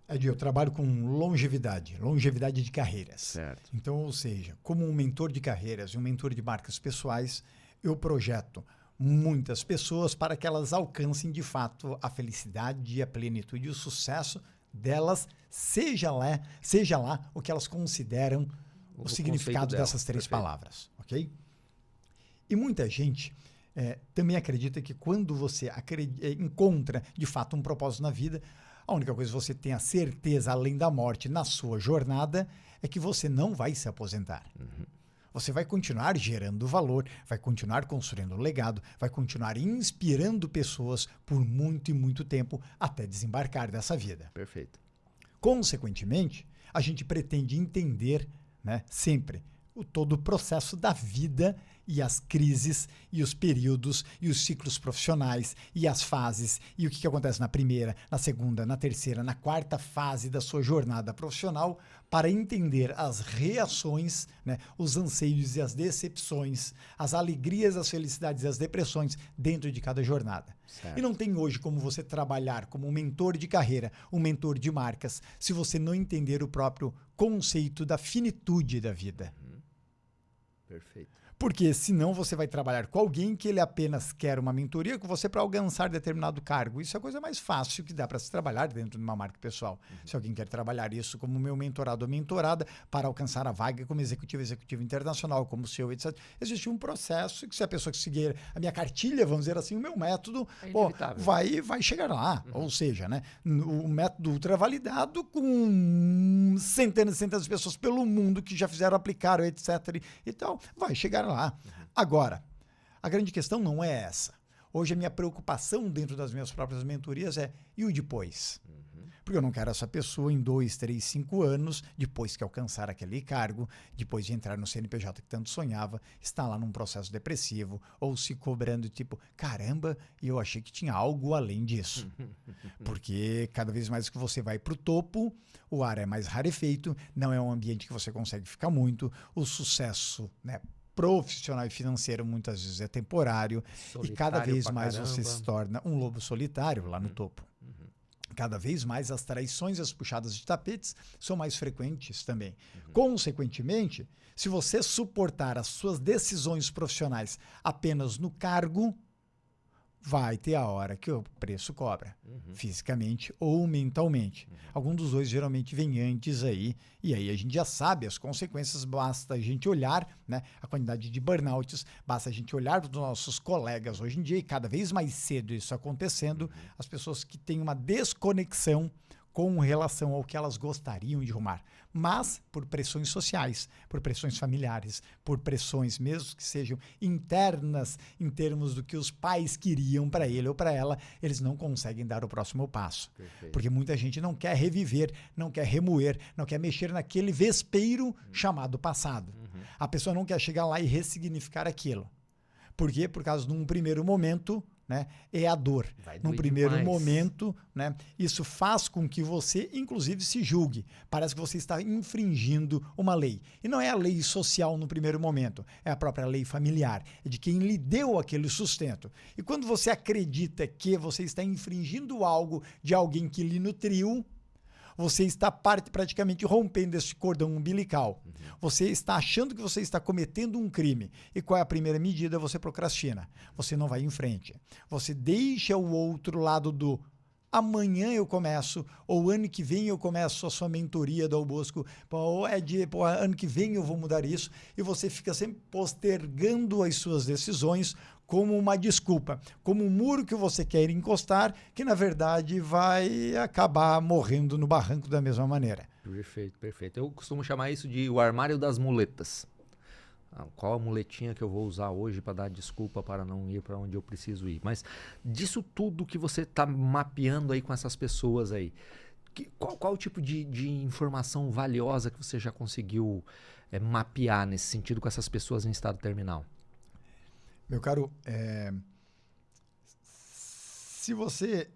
Eu trabalho com longevidade de carreiras. Certo. Então, ou seja, como um mentor de carreiras e um mentor de marcas pessoais, eu projeto muitas pessoas para que elas alcancem de fato a felicidade, a plenitude e o sucesso delas, seja lá o que elas consideram o significado dessas três palavras, ok? E muita gente também acredita que quando você encontra de fato um propósito na vida, A única coisa que você tem a certeza, além da morte, na sua jornada, é que você não vai se aposentar. Você vai continuar gerando valor, vai continuar construindo legado, vai continuar inspirando pessoas por muito e muito tempo até desembarcar dessa vida. Perfeito. Consequentemente, a gente pretende entender, né, sempre todo o processo da vida e as crises e os períodos e os ciclos profissionais e as fases e o que acontece na primeira, na segunda, na terceira, na quarta fase da sua jornada profissional para entender as reações, né, os anseios e as decepções, as alegrias, as felicidades e as depressões dentro de cada jornada. Certo. E não tem hoje como você trabalhar como um mentor de carreira, um mentor de marcas, se você não entender o próprio conceito da finitude da vida. Perfeito. Porque senão você vai trabalhar com alguém que ele apenas quer uma mentoria com você para alcançar determinado cargo. Isso é a coisa mais fácil que dá para se trabalhar dentro de uma marca pessoal. Se alguém quer trabalhar isso como meu mentorado ou mentorada para alcançar a vaga como executivo internacional, como CEO, etc. Existe um processo que se a pessoa seguir a minha cartilha, vamos dizer assim, o meu método, vai chegar lá. Ou seja, né, o método ultra validado com centenas e centenas de pessoas pelo mundo que já fizeram, aplicaram, etc. E tal, vai chegar lá. Agora, a grande questão não é essa. Hoje a minha preocupação dentro das minhas próprias mentorias é e o depois? Porque eu não quero essa pessoa em 2, 3, 5 anos, depois que alcançar aquele cargo, depois de entrar no CNPJ que tanto sonhava, estar lá num processo depressivo ou se cobrando tipo, caramba, eu achei que tinha algo além disso. Porque cada vez mais que você vai para o topo, o ar é mais rarefeito, não é um ambiente que você consegue ficar muito, o sucesso, né, profissional e financeiro muitas vezes é temporário e cada vez mais você se torna um lobo solitário lá no topo. Cada vez mais as traições e as puxadas de tapetes são mais frequentes também. Consequentemente, se você suportar as suas decisões profissionais apenas no cargo, vai ter a hora que o preço cobra, fisicamente ou mentalmente. Algum dos dois geralmente vem antes aí, e aí a gente já sabe as consequências, basta a gente olhar, né, a quantidade de burnouts, basta a gente olhar para os nossos colegas hoje em dia, e cada vez mais cedo isso acontecendo, as pessoas que têm uma desconexão com relação ao que elas gostariam de rumar, mas por pressões sociais, por pressões familiares, por pressões mesmo que sejam internas em termos do que os pais queriam para ele ou para ela, eles não conseguem dar o próximo passo. Perfeito. Porque muita gente não quer reviver, não quer remoer, não quer mexer naquele vespeiro chamado passado. A pessoa não quer chegar lá e ressignificar aquilo. Por quê? Por causa de um primeiro momento, né, é a dor. Num primeiro momento, né, isso faz com que você, inclusive, se julgue. Parece que você está infringindo uma lei. E não é a lei social no primeiro momento, é a própria lei familiar, é de quem lhe deu aquele sustento. E quando você acredita que você está infringindo algo de alguém que lhe nutriu, você está praticamente rompendo esse cordão umbilical. Você está achando que você está cometendo um crime. E qual é a primeira medida? Você procrastina. Você não vai em frente. Você deixa o outro lado do amanhã eu começo, ou ano que vem eu começo a sua mentoria do Bosco, ou ano que vem eu vou mudar isso, e você fica sempre postergando as suas decisões como uma desculpa, como um muro que você quer encostar, que na verdade vai acabar morrendo no barranco da mesma maneira. Perfeito, perfeito. Eu costumo chamar isso de o armário das muletas. Qual a muletinha que eu vou usar hoje para dar desculpa para não ir para onde eu preciso ir? Mas disso tudo que você está mapeando aí com essas pessoas aí, qual o tipo de informação valiosa que você já conseguiu mapear nesse sentido com essas pessoas em estado terminal? Meu caro, se você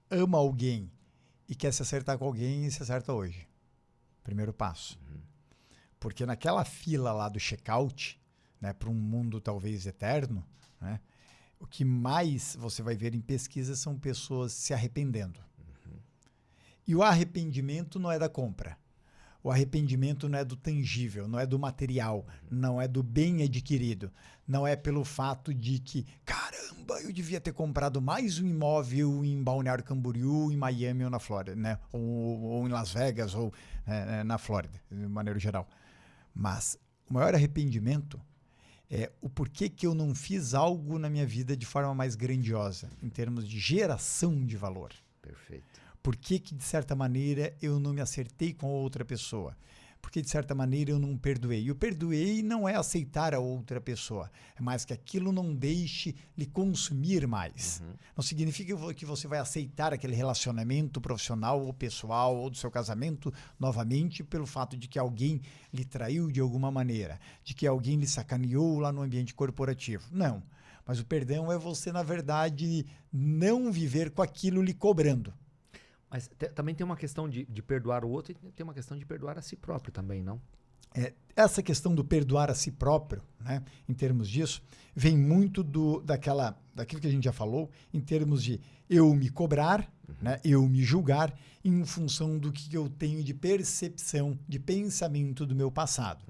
ama alguém e quer se acertar com alguém, se acerta hoje. Primeiro passo. Porque naquela fila lá do check-out, né, para um mundo talvez eterno, né, o que mais você vai ver em pesquisas são pessoas se arrependendo. E o arrependimento não é da compra. O arrependimento não é do tangível, não é do material, não é do bem adquirido. Não é pelo fato de que, caramba, eu devia ter comprado mais um imóvel em Balneário Camboriú, em Miami ou na Flórida, né? Ou em Las Vegas, ou na Flórida, de maneira geral. Mas o maior arrependimento é o porquê que eu não fiz algo na minha vida de forma mais grandiosa, em termos de geração de valor. Perfeito. Por que que, de certa maneira, eu não me acertei com a outra pessoa? Porque, de certa maneira, eu não perdoei. E o perdoei não é aceitar a outra pessoa, é mais que aquilo não deixe lhe consumir mais. Não significa que você vai aceitar aquele relacionamento profissional ou pessoal ou do seu casamento novamente pelo fato de que alguém lhe traiu de alguma maneira, de que alguém lhe sacaneou lá no ambiente corporativo. Não. Mas o perdão é você, na verdade, não viver com aquilo lhe cobrando. Mas também tem uma questão de perdoar o outro e tem uma questão de perdoar a si próprio também, não? Essa questão do perdoar a si próprio, né, em termos disso, vem muito daquilo que a gente já falou, em termos de eu me cobrar, né, eu me julgar em função do que eu tenho de percepção, de pensamento do meu passado.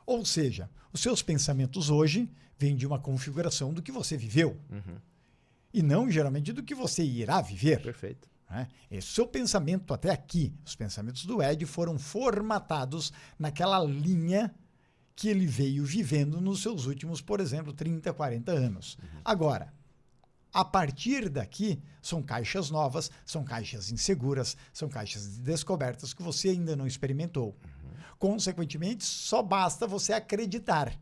Ou seja, os seus pensamentos hoje vêm de uma configuração do que você viveu e não, geralmente, do que você irá viver. Perfeito. Esse seu pensamento até aqui, os pensamentos do Ed foram formatados naquela linha que ele veio vivendo nos seus últimos, por exemplo, 30, 40 anos. Agora, a partir daqui, são caixas novas, são caixas inseguras, são caixas descobertas que você ainda não experimentou. Consequentemente, só basta você acreditar.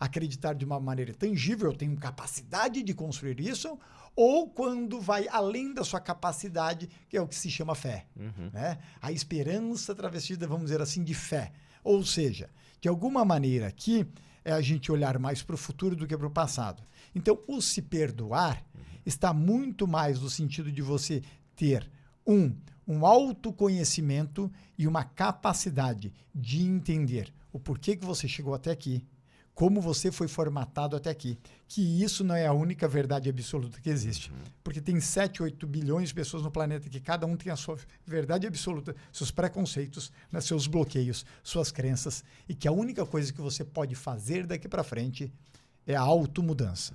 Acreditar de uma maneira tangível, eu tenho capacidade de construir isso, ou quando vai além da sua capacidade, que é o que se chama fé. Né? A esperança travestida, vamos dizer assim, de fé. Ou seja, de alguma maneira aqui, é a gente olhar mais para o futuro do que para o passado. Então, o se perdoar está muito mais no sentido de você ter um autoconhecimento e uma capacidade de entender o porquê que você chegou até aqui, como você foi formatado até aqui, que isso não é a única verdade absoluta que existe. Porque tem 7, 8 bilhões de pessoas no planeta que cada um tem a sua verdade absoluta, seus preconceitos, né, seus bloqueios, suas crenças, e que a única coisa que você pode fazer daqui para frente é a automudança.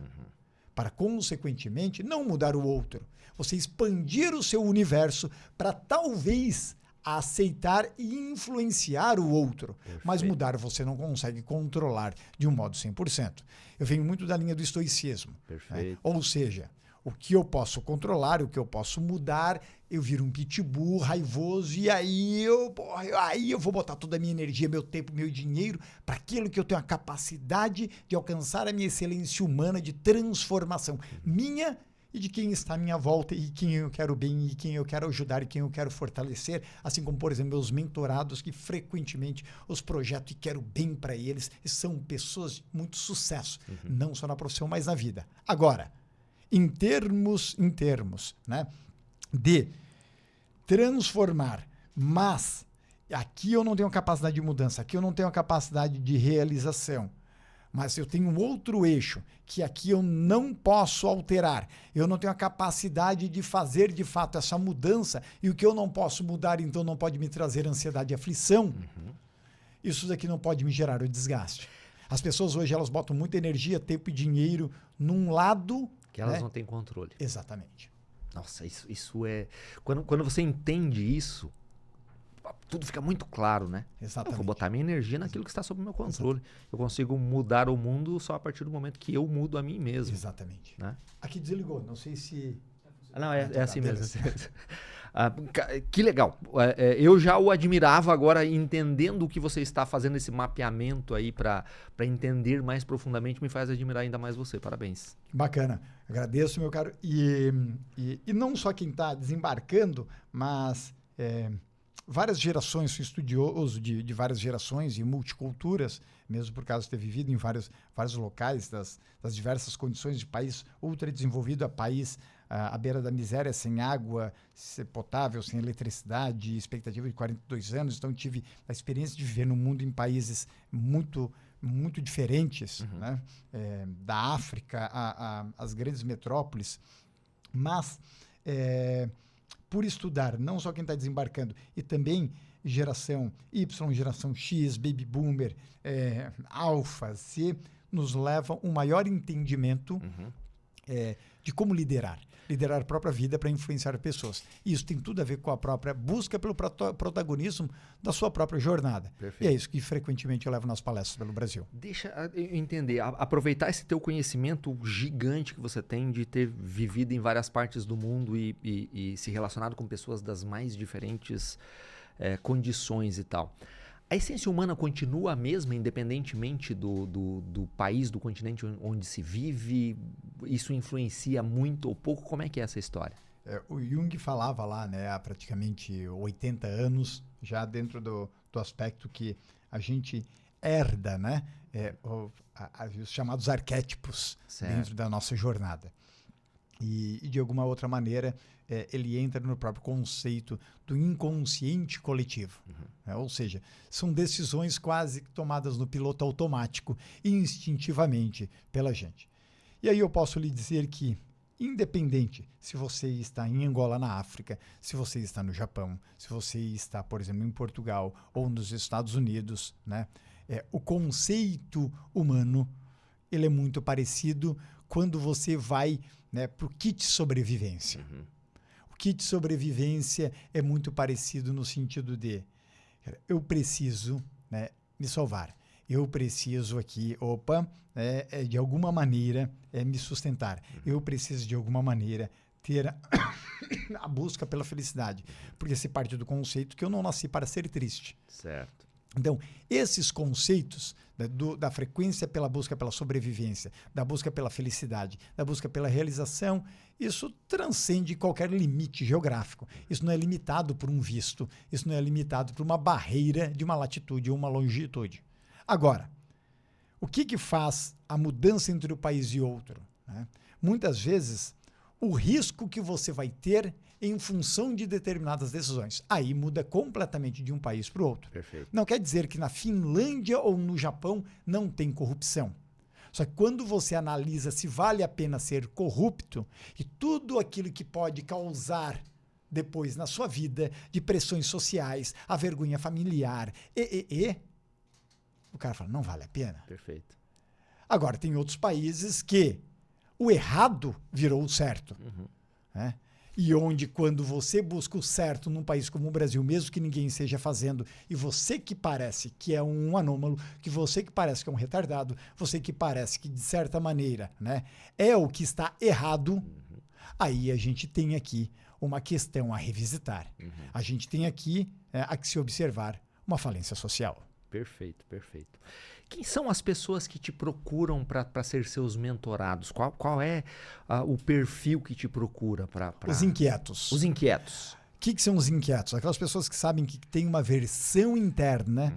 Para, consequentemente, não mudar o outro. Você expandir o seu universo para talvez aceitar e influenciar o outro. Perfeito. Mas mudar você não consegue controlar de um modo 100%. Eu venho muito da linha do estoicismo. Né? Ou seja, o que eu posso controlar, o que eu posso mudar, eu viro um pitbull raivoso e aí eu vou botar toda a minha energia, meu tempo, meu dinheiro para aquilo que eu tenho a capacidade de alcançar a minha excelência humana de transformação minha e de quem está à minha volta e quem eu quero bem e quem eu quero ajudar e quem eu quero fortalecer, assim como, por exemplo, meus mentorados que frequentemente os projeto e quero bem para eles, e são pessoas de muito sucesso, não só na profissão, mas na vida. Agora, em termos, né, de transformar, mas aqui eu não tenho capacidade de mudança, aqui eu não tenho a capacidade de realização, mas eu tenho um outro eixo que aqui eu não posso alterar. Eu não tenho a capacidade de fazer de fato essa mudança e o que eu não posso mudar, então não pode me trazer ansiedade e aflição. Isso daqui não pode me gerar o desgaste. As pessoas hoje elas botam muita energia, tempo e dinheiro num lado que elas não têm controle. Exatamente. Nossa, isso é... Quando você entende isso, tudo fica muito claro, né? Exatamente. Eu vou botar minha energia naquilo que está sob o meu controle. Eu consigo mudar o mundo só a partir do momento que eu mudo a mim mesmo. Exatamente. Né? Aqui desligou, não sei se... Não, é assim mesmo. Que legal. Eu já o admirava, agora entendendo o que você está fazendo, esse mapeamento aí para entender mais profundamente, me faz admirar ainda mais você. Parabéns. Bacana. Agradeço, meu caro. E não só quem está desembarcando, mas várias gerações, sou estudioso de várias gerações e multiculturas, mesmo por causa de ter vivido em vários locais, das diversas condições de país ultradesenvolvido a país à beira da miséria, sem água potável, sem eletricidade, expectativa de 42 anos. Então, tive a experiência de viver no mundo em países muito diferentes, né? Da África às grandes metrópoles. Mas, por estudar, não só quem está desembarcando, e também geração Y, geração X, Baby Boomer, Alpha, Z, nos levam um maior entendimento de como liderar a própria vida para influenciar pessoas. E isso tem tudo a ver com a própria busca pelo protagonismo da sua própria jornada. Perfeito. E é isso que frequentemente eu levo nas palestras pelo Brasil. Deixa eu entender, aproveitar esse teu conhecimento gigante que você tem de ter vivido em várias partes do mundo e se relacionado com pessoas das mais diferentes condições e tal. A essência humana continua a mesma, independentemente do país, do continente onde se vive? Isso influencia muito ou pouco? Como é que é essa história? O Jung falava lá, né, há praticamente 80 anos, já dentro do aspecto que a gente herda, né, os chamados arquétipos dentro da nossa jornada. E de alguma outra maneira, ele entra no próprio conceito do inconsciente coletivo. Ou seja, são decisões quase tomadas no piloto automático, instintivamente pela gente. E aí eu posso lhe dizer que, independente se você está em Angola, na África, se você está no Japão, se você está, por exemplo, em Portugal ou nos Estados Unidos, né, o conceito humano ele é muito parecido quando você vai, né, para o kit sobrevivência. O kit sobrevivência é muito parecido no sentido de eu preciso, né, me salvar. Eu preciso aqui, de alguma maneira me sustentar. Eu preciso de alguma maneira ter a busca pela felicidade. Porque se parte do conceito que eu não nasci para ser triste. Certo. Então, esses conceitos, né, da frequência pela busca pela sobrevivência, da busca pela felicidade, da busca pela realização, isso transcende qualquer limite geográfico. Isso não é limitado por um visto, isso não é limitado por uma barreira de uma latitude ou uma longitude. Agora, o que faz a mudança entre um país e outro? Né? Muitas vezes, o risco que você vai ter em função de determinadas decisões. Aí muda completamente de um país para o outro. Perfeito. Não quer dizer que na Finlândia ou no Japão não tem corrupção. Só que quando você analisa se vale a pena ser corrupto e tudo aquilo que pode causar depois na sua vida de pressões sociais, a vergonha familiar, o cara fala, não vale a pena. Perfeito. Agora, tem outros países que o errado virou o certo. Né? E onde, quando você busca o certo num país como o Brasil, mesmo que ninguém esteja fazendo, e você que parece que é um anômalo, que você que parece que é um retardado, você que parece que, de certa maneira, né, é o que está errado, aí a gente tem aqui uma questão a revisitar. A gente tem aqui a que se observar uma falência social. Perfeito, perfeito. Quem são as pessoas que te procuram para ser seus mentorados? Qual é o perfil que te procura? Os inquietos. Os inquietos. O que são os inquietos? Aquelas pessoas que sabem que tem uma versão interna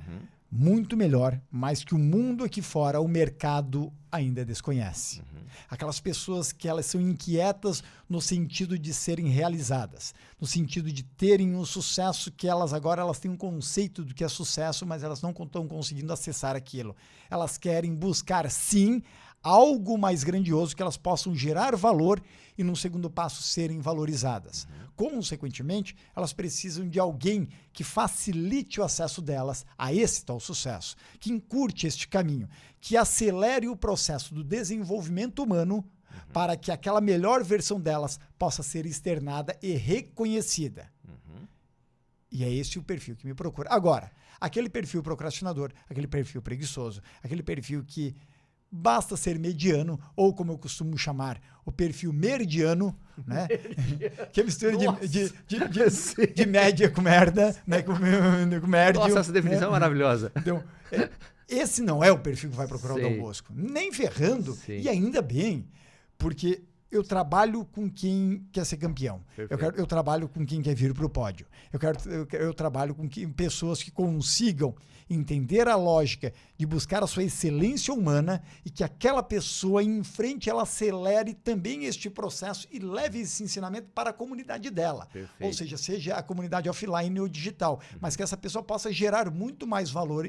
muito melhor, mas que o mundo aqui fora, o mercado ainda desconhece. Aquelas pessoas que elas são inquietas no sentido de serem realizadas, no sentido de terem um sucesso que elas têm um conceito do que é sucesso, mas elas não estão conseguindo acessar aquilo. Elas querem buscar, sim, algo mais grandioso que elas possam gerar valor e, num segundo passo, serem valorizadas. Consequentemente, elas precisam de alguém que facilite o acesso delas a esse tal sucesso, que encurte este caminho, que acelere o processo do desenvolvimento humano para que aquela melhor versão delas possa ser externada e reconhecida. E é esse o perfil que me procura. Agora, aquele perfil procrastinador, aquele perfil preguiçoso, aquele perfil que basta ser mediano, ou como eu costumo chamar, o perfil meridiano, né? Que é mistura de média com merda, né? Com médio. Nossa, essa definição né? é maravilhosa. Então, esse não é o perfil que vai procurar o Sei. Dom Bosco. Nem ferrando. Sim. E ainda bem, porque eu trabalho com quem quer ser campeão. Eu trabalho com quem quer vir para o pódio. Eu trabalho com pessoas que consigam entender a lógica de buscar a sua excelência humana e que aquela pessoa em frente ela acelere também este processo e leve esse ensinamento para a comunidade dela. Perfeito. Ou seja a comunidade offline ou digital, mas que essa pessoa possa gerar muito mais valor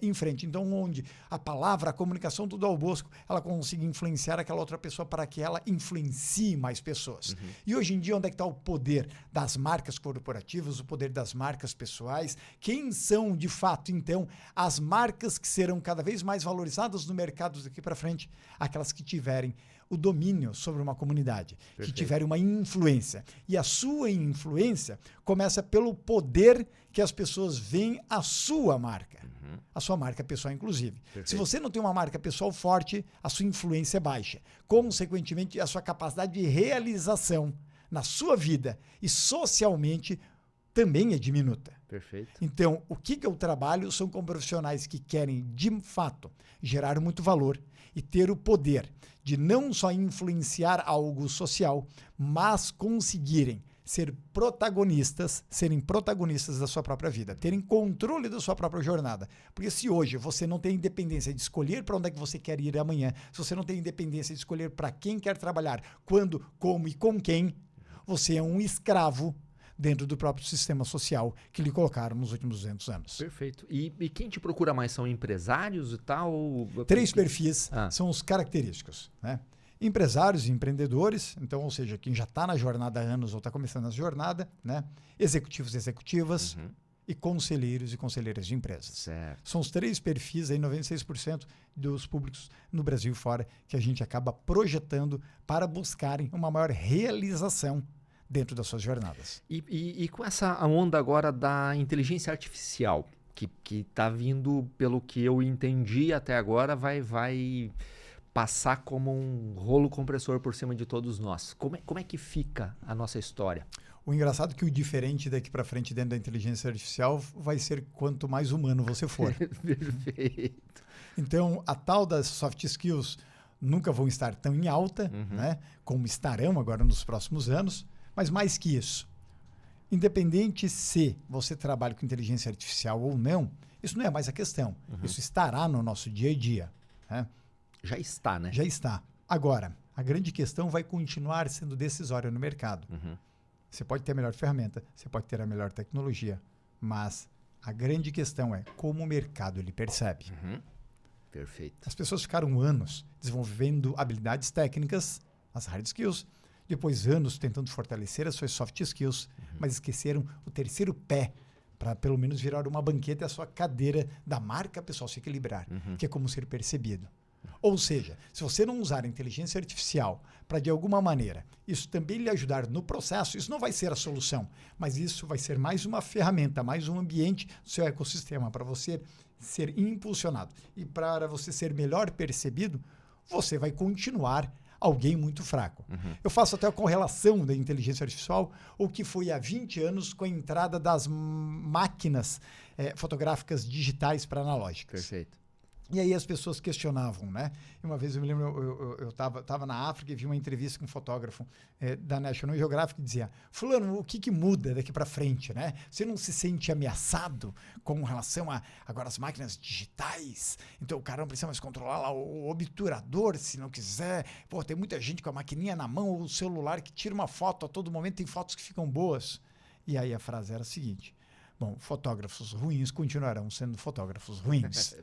em frente. Então, onde a palavra, a comunicação do Dom Bosco, ela consiga influenciar aquela outra pessoa para que ela influencie mais pessoas. E hoje em dia, onde é que está o poder das marcas corporativas, o poder das marcas pessoais? Quem são, de fato, então, as marcas que serão cada vez mais valorizadas no mercado daqui para frente? Aquelas que tiverem o domínio sobre uma comunidade, que tiverem uma influência. E a sua influência começa pelo poder que as pessoas veem a sua marca. A sua marca pessoal, inclusive. Se você não tem uma marca pessoal forte, a sua influência é baixa. Consequentemente, a sua capacidade de realização na sua vida e socialmente também é diminuta. Perfeito. Então, o que eu trabalho são com profissionais que querem, de fato, gerar muito valor e ter o poder de não só influenciar algo social, mas conseguirem serem protagonistas da sua própria vida, terem controle da sua própria jornada. Porque se hoje você não tem independência de escolher para onde é que você quer ir amanhã, se você não tem independência de escolher para quem quer trabalhar, quando, como e com quem, você é um escravo dentro do próprio sistema social que lhe colocaram nos últimos 200 anos. Perfeito. E quem te procura mais? São empresários e tal? 3 perfis são os característicos, né? Empresários e empreendedores, então, ou seja, quem já está na jornada há anos ou está começando a jornada, né? Executivos e executivas e conselheiros e conselheiras de empresas. Certo. São os 3 perfis, aí 96% dos públicos no Brasil e fora, que a gente acaba projetando para buscarem uma maior realização dentro das suas jornadas. E com essa onda agora da inteligência artificial, que está vindo, pelo que eu entendi até agora, vai passar como um rolo compressor por cima de todos nós. Como é que fica a nossa história? O engraçado é que o diferente daqui para frente dentro da inteligência artificial vai ser quanto mais humano você for. Perfeito. Então, a tal das soft skills nunca vão estar tão em alta, né, como estarão agora nos próximos anos, mas mais que isso, independente se você trabalha com inteligência artificial ou não, isso não é mais a questão. Isso estará no nosso dia a dia, né? Já está, né? Já está. Agora, a grande questão vai continuar sendo decisória no mercado. Você pode ter a melhor ferramenta, você pode ter a melhor tecnologia, mas a grande questão é como o mercado ele percebe. Perfeito. As pessoas ficaram anos desenvolvendo habilidades técnicas, as hard skills, depois anos tentando fortalecer as suas soft skills, mas esqueceram o terceiro pé para pelo menos virar uma banqueta e a sua cadeira da marca pessoal se equilibrar, que é como ser percebido. Ou seja, se você não usar a inteligência artificial para, de alguma maneira, isso também lhe ajudar no processo, isso não vai ser a solução, mas isso vai ser mais uma ferramenta, mais um ambiente do seu ecossistema para você ser impulsionado. E para você ser melhor percebido, você vai continuar alguém muito fraco. Eu faço até a correlação da inteligência artificial, o que foi há 20 anos com a entrada das máquinas fotográficas digitais para analógicas. Perfeito. E aí as pessoas questionavam, né? E uma vez eu me lembro, eu estava na África e vi uma entrevista com um fotógrafo da National Geographic que dizia: fulano, o que muda daqui para frente, né? Você não se sente ameaçado com relação a agora as máquinas digitais? Então o cara não precisa mais controlar lá o obturador se não quiser. Pô, tem muita gente com a maquininha na mão ou o celular que tira uma foto a todo momento, tem fotos que ficam boas. E aí a frase era a seguinte: bom, fotógrafos ruins continuarão sendo fotógrafos ruins.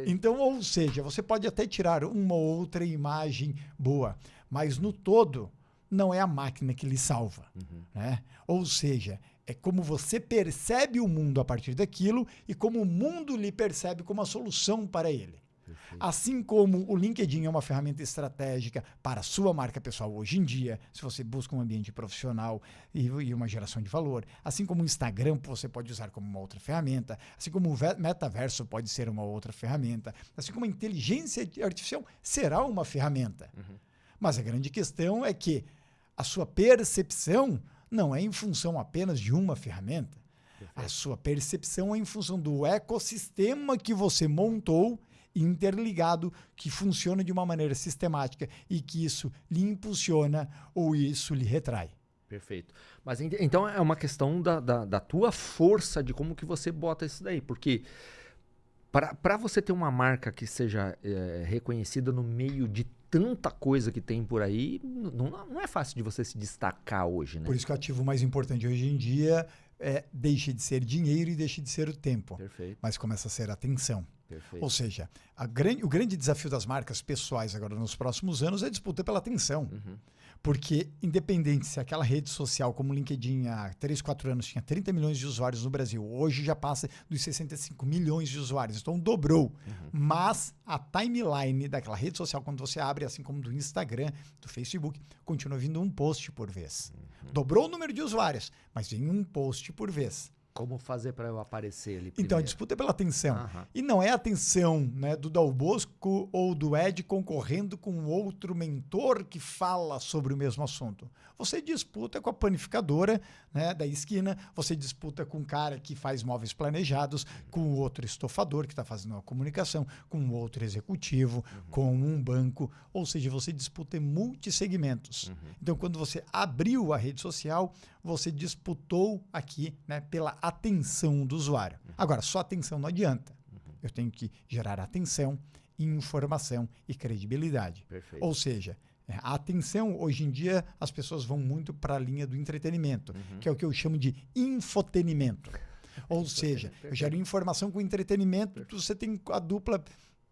Então, ou seja, você pode até tirar uma ou outra imagem boa, mas no todo não é a máquina que lhe salva, né? Ou seja, é como você percebe o mundo a partir daquilo e como o mundo lhe percebe como a solução para ele. Assim como o LinkedIn é uma ferramenta estratégica para a sua marca pessoal hoje em dia, se você busca um ambiente profissional e uma geração de valor, assim como o Instagram você pode usar como uma outra ferramenta, assim como o metaverso pode ser uma outra ferramenta, assim como a inteligência artificial será uma ferramenta. Mas a grande questão é que a sua percepção não é em função apenas de uma ferramenta. A sua percepção é em função do ecossistema que você montou interligado, que funciona de uma maneira sistemática e que isso lhe impulsiona ou isso lhe retrai. Perfeito. Mas então é uma questão da tua força, de como que você bota isso daí, porque para você ter uma marca que seja reconhecida no meio de tanta coisa que tem por aí, não é fácil de você se destacar hoje, né? Por isso que o ativo mais importante hoje em dia deixa de ser dinheiro e deixa de ser o tempo. Perfeito. Mas começa a ser a atenção. Perfeito. Ou seja, o grande desafio das marcas pessoais agora nos próximos anos é a disputa pela atenção. Porque, independente se aquela rede social como o LinkedIn há 3, 4 anos tinha 30 milhões de usuários no Brasil, hoje já passa dos 65 milhões de usuários, então dobrou. Mas a timeline daquela rede social, quando você abre, assim como do Instagram, do Facebook, continua vindo um post por vez. Dobrou o número de usuários, mas vem um post por vez. Como fazer para eu aparecer ali primeiro? Então, a disputa é pela atenção. E não é a atenção, né, do Dal Bosco ou do Ed concorrendo com outro mentor que fala sobre o mesmo assunto. Você disputa com a panificadora, né, da esquina, você disputa com um cara que faz móveis planejados, com outro estofador que está fazendo uma comunicação, com outro executivo, com um banco. Ou seja, você disputa em multissegmentos. Então, quando você abriu a rede social, você disputou aqui, né, pela atenção do usuário. Agora, só atenção não adianta. Eu tenho que gerar atenção, informação e credibilidade. Perfeito. Ou seja, a atenção, hoje em dia, as pessoas vão muito para a linha do entretenimento, que é o que eu chamo de infotenimento. Ou seja, eu gero informação com entretenimento, você tem a dupla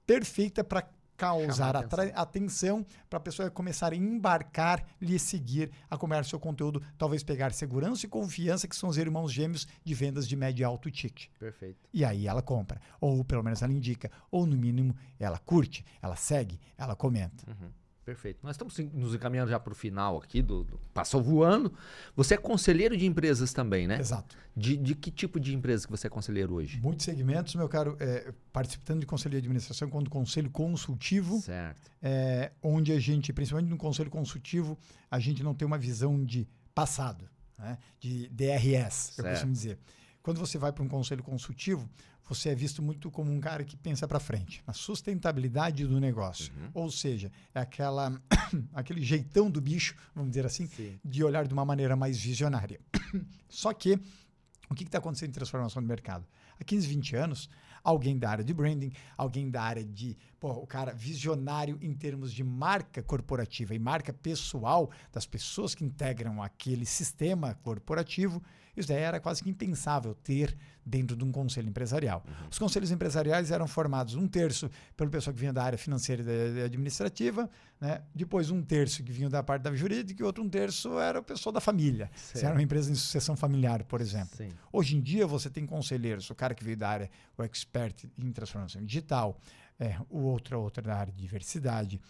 perfeita para causar atenção para a pessoa começar a embarcar, lhe seguir, a comer seu conteúdo, talvez pegar segurança e confiança, que são os irmãos gêmeos de vendas de médio e alto ticket. Perfeito. E aí ela compra, ou pelo menos ela indica, ou no mínimo ela curte, ela segue, ela comenta. Perfeito. Nós estamos nos encaminhando já para o final aqui, passou voando. Você é conselheiro de empresas também, né? Exato. De que tipo de empresa que você é conselheiro hoje? Muitos segmentos, meu caro, participando de conselho de administração quanto conselho consultivo, Certo. onde a gente, principalmente no conselho consultivo, a gente não tem uma visão de passado, né? De DRS, eu costumo dizer. Quando você vai para um conselho consultivo, você é visto muito como um cara que pensa para frente, na sustentabilidade do negócio. Ou seja, é aquele jeitão do bicho, vamos dizer assim, de olhar de uma maneira mais visionária. Só que, o que está acontecendo em transformação do mercado? Há 15, 20 anos, alguém da área de branding, alguém da área de, o cara visionário em termos de marca corporativa e marca pessoal das pessoas que integram aquele sistema corporativo, isso daí era quase que impensável ter dentro de um conselho empresarial. Os conselhos empresariais eram formados 1/3 pelo pessoal que vinha da área financeira e administrativa, né? Depois 1/3 que vinha da parte da jurídica e outro 1/3 era o pessoal da família. Se era uma empresa em sucessão familiar, por exemplo. Sim. Hoje em dia você tem conselheiros, o cara que veio da área, o expert em transformação digital, o outro da área de diversidade,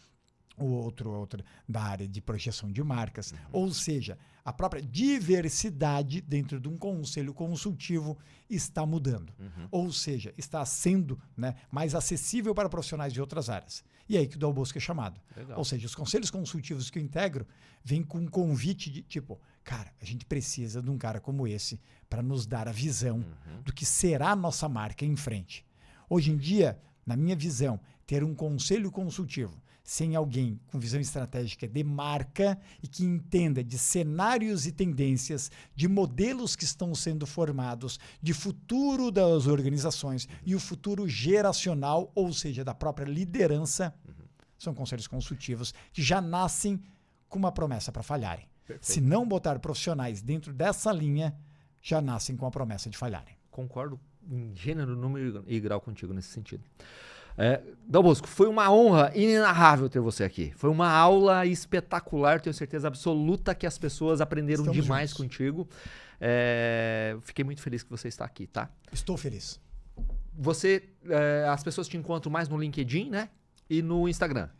o outro da área de projeção de marcas. Ou seja, a própria diversidade dentro de um conselho consultivo está mudando. Ou seja, está sendo, né, mais acessível para profissionais de outras áreas. E é aí que o Dal Bosco é chamado. Legal. Ou seja, os conselhos consultivos que eu integro vêm com um convite de tipo, cara, a gente precisa de um cara como esse para nos dar a visão do que será a nossa marca em frente. Hoje em dia, na minha visão, ter um conselho consultivo sem alguém com visão estratégica de marca e que entenda de cenários e tendências, de modelos que estão sendo formados, de futuro das organizações e o futuro geracional, ou seja, da própria liderança, são conselhos consultivos que já nascem com uma promessa para falharem. Perfeito. Se não botar profissionais dentro dessa linha, já nascem com a promessa de falharem. Concordo em gênero, número e grau contigo nesse sentido. Dal Bosco, foi uma honra inenarrável ter você aqui. Foi uma aula espetacular, tenho certeza absoluta que as pessoas aprenderam demais contigo. Fiquei muito feliz que você está aqui, tá? Estou feliz. As pessoas te encontram mais no LinkedIn, né? E no Instagram.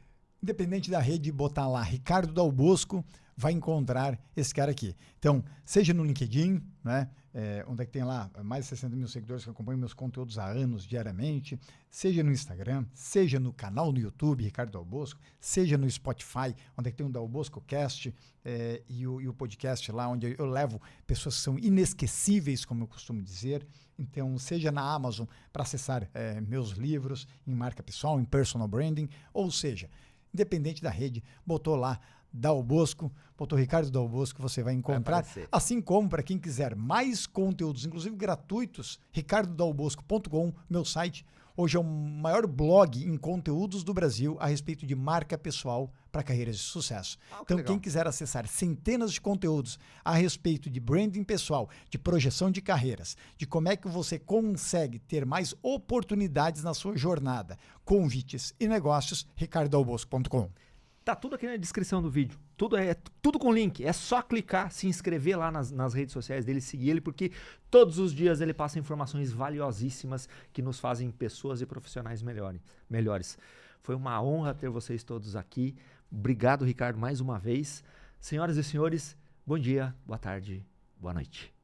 Independente da rede, botar lá Ricardo Dal Bosco, vai encontrar esse cara aqui. Então, seja no LinkedIn, né? Onde é que tem lá mais de 60 mil seguidores que acompanham meus conteúdos há anos, diariamente, seja no Instagram, seja no canal no YouTube, Ricardo Dal Bosco, seja no Spotify, onde é que tem o Dal Bosco Cast e o podcast lá, onde eu levo pessoas que são inesquecíveis, como eu costumo dizer. Então, seja na Amazon para acessar meus livros em marca pessoal, em personal branding, ou seja, independente da rede, botou lá Dal Bosco, botou Ricardo Dal Bosco, você vai encontrar. Assim como, para quem quiser mais conteúdos, inclusive gratuitos, ricardodalbosco.com, meu site. Hoje é o maior blog em conteúdos do Brasil a respeito de marca pessoal para carreiras de sucesso. Então, legal. Quem quiser acessar centenas de conteúdos a respeito de branding pessoal, de projeção de carreiras, de como é que você consegue ter mais oportunidades na sua jornada, convites e negócios, ricardodalbosco.com. Tá tudo aqui na descrição do vídeo. Tudo com link. É só clicar, se inscrever lá nas redes sociais dele, seguir ele, porque todos os dias ele passa informações valiosíssimas que nos fazem pessoas e profissionais melhores. Foi uma honra ter vocês todos aqui. Obrigado, Ricardo, mais uma vez. Senhoras e senhores, bom dia, boa tarde, boa noite.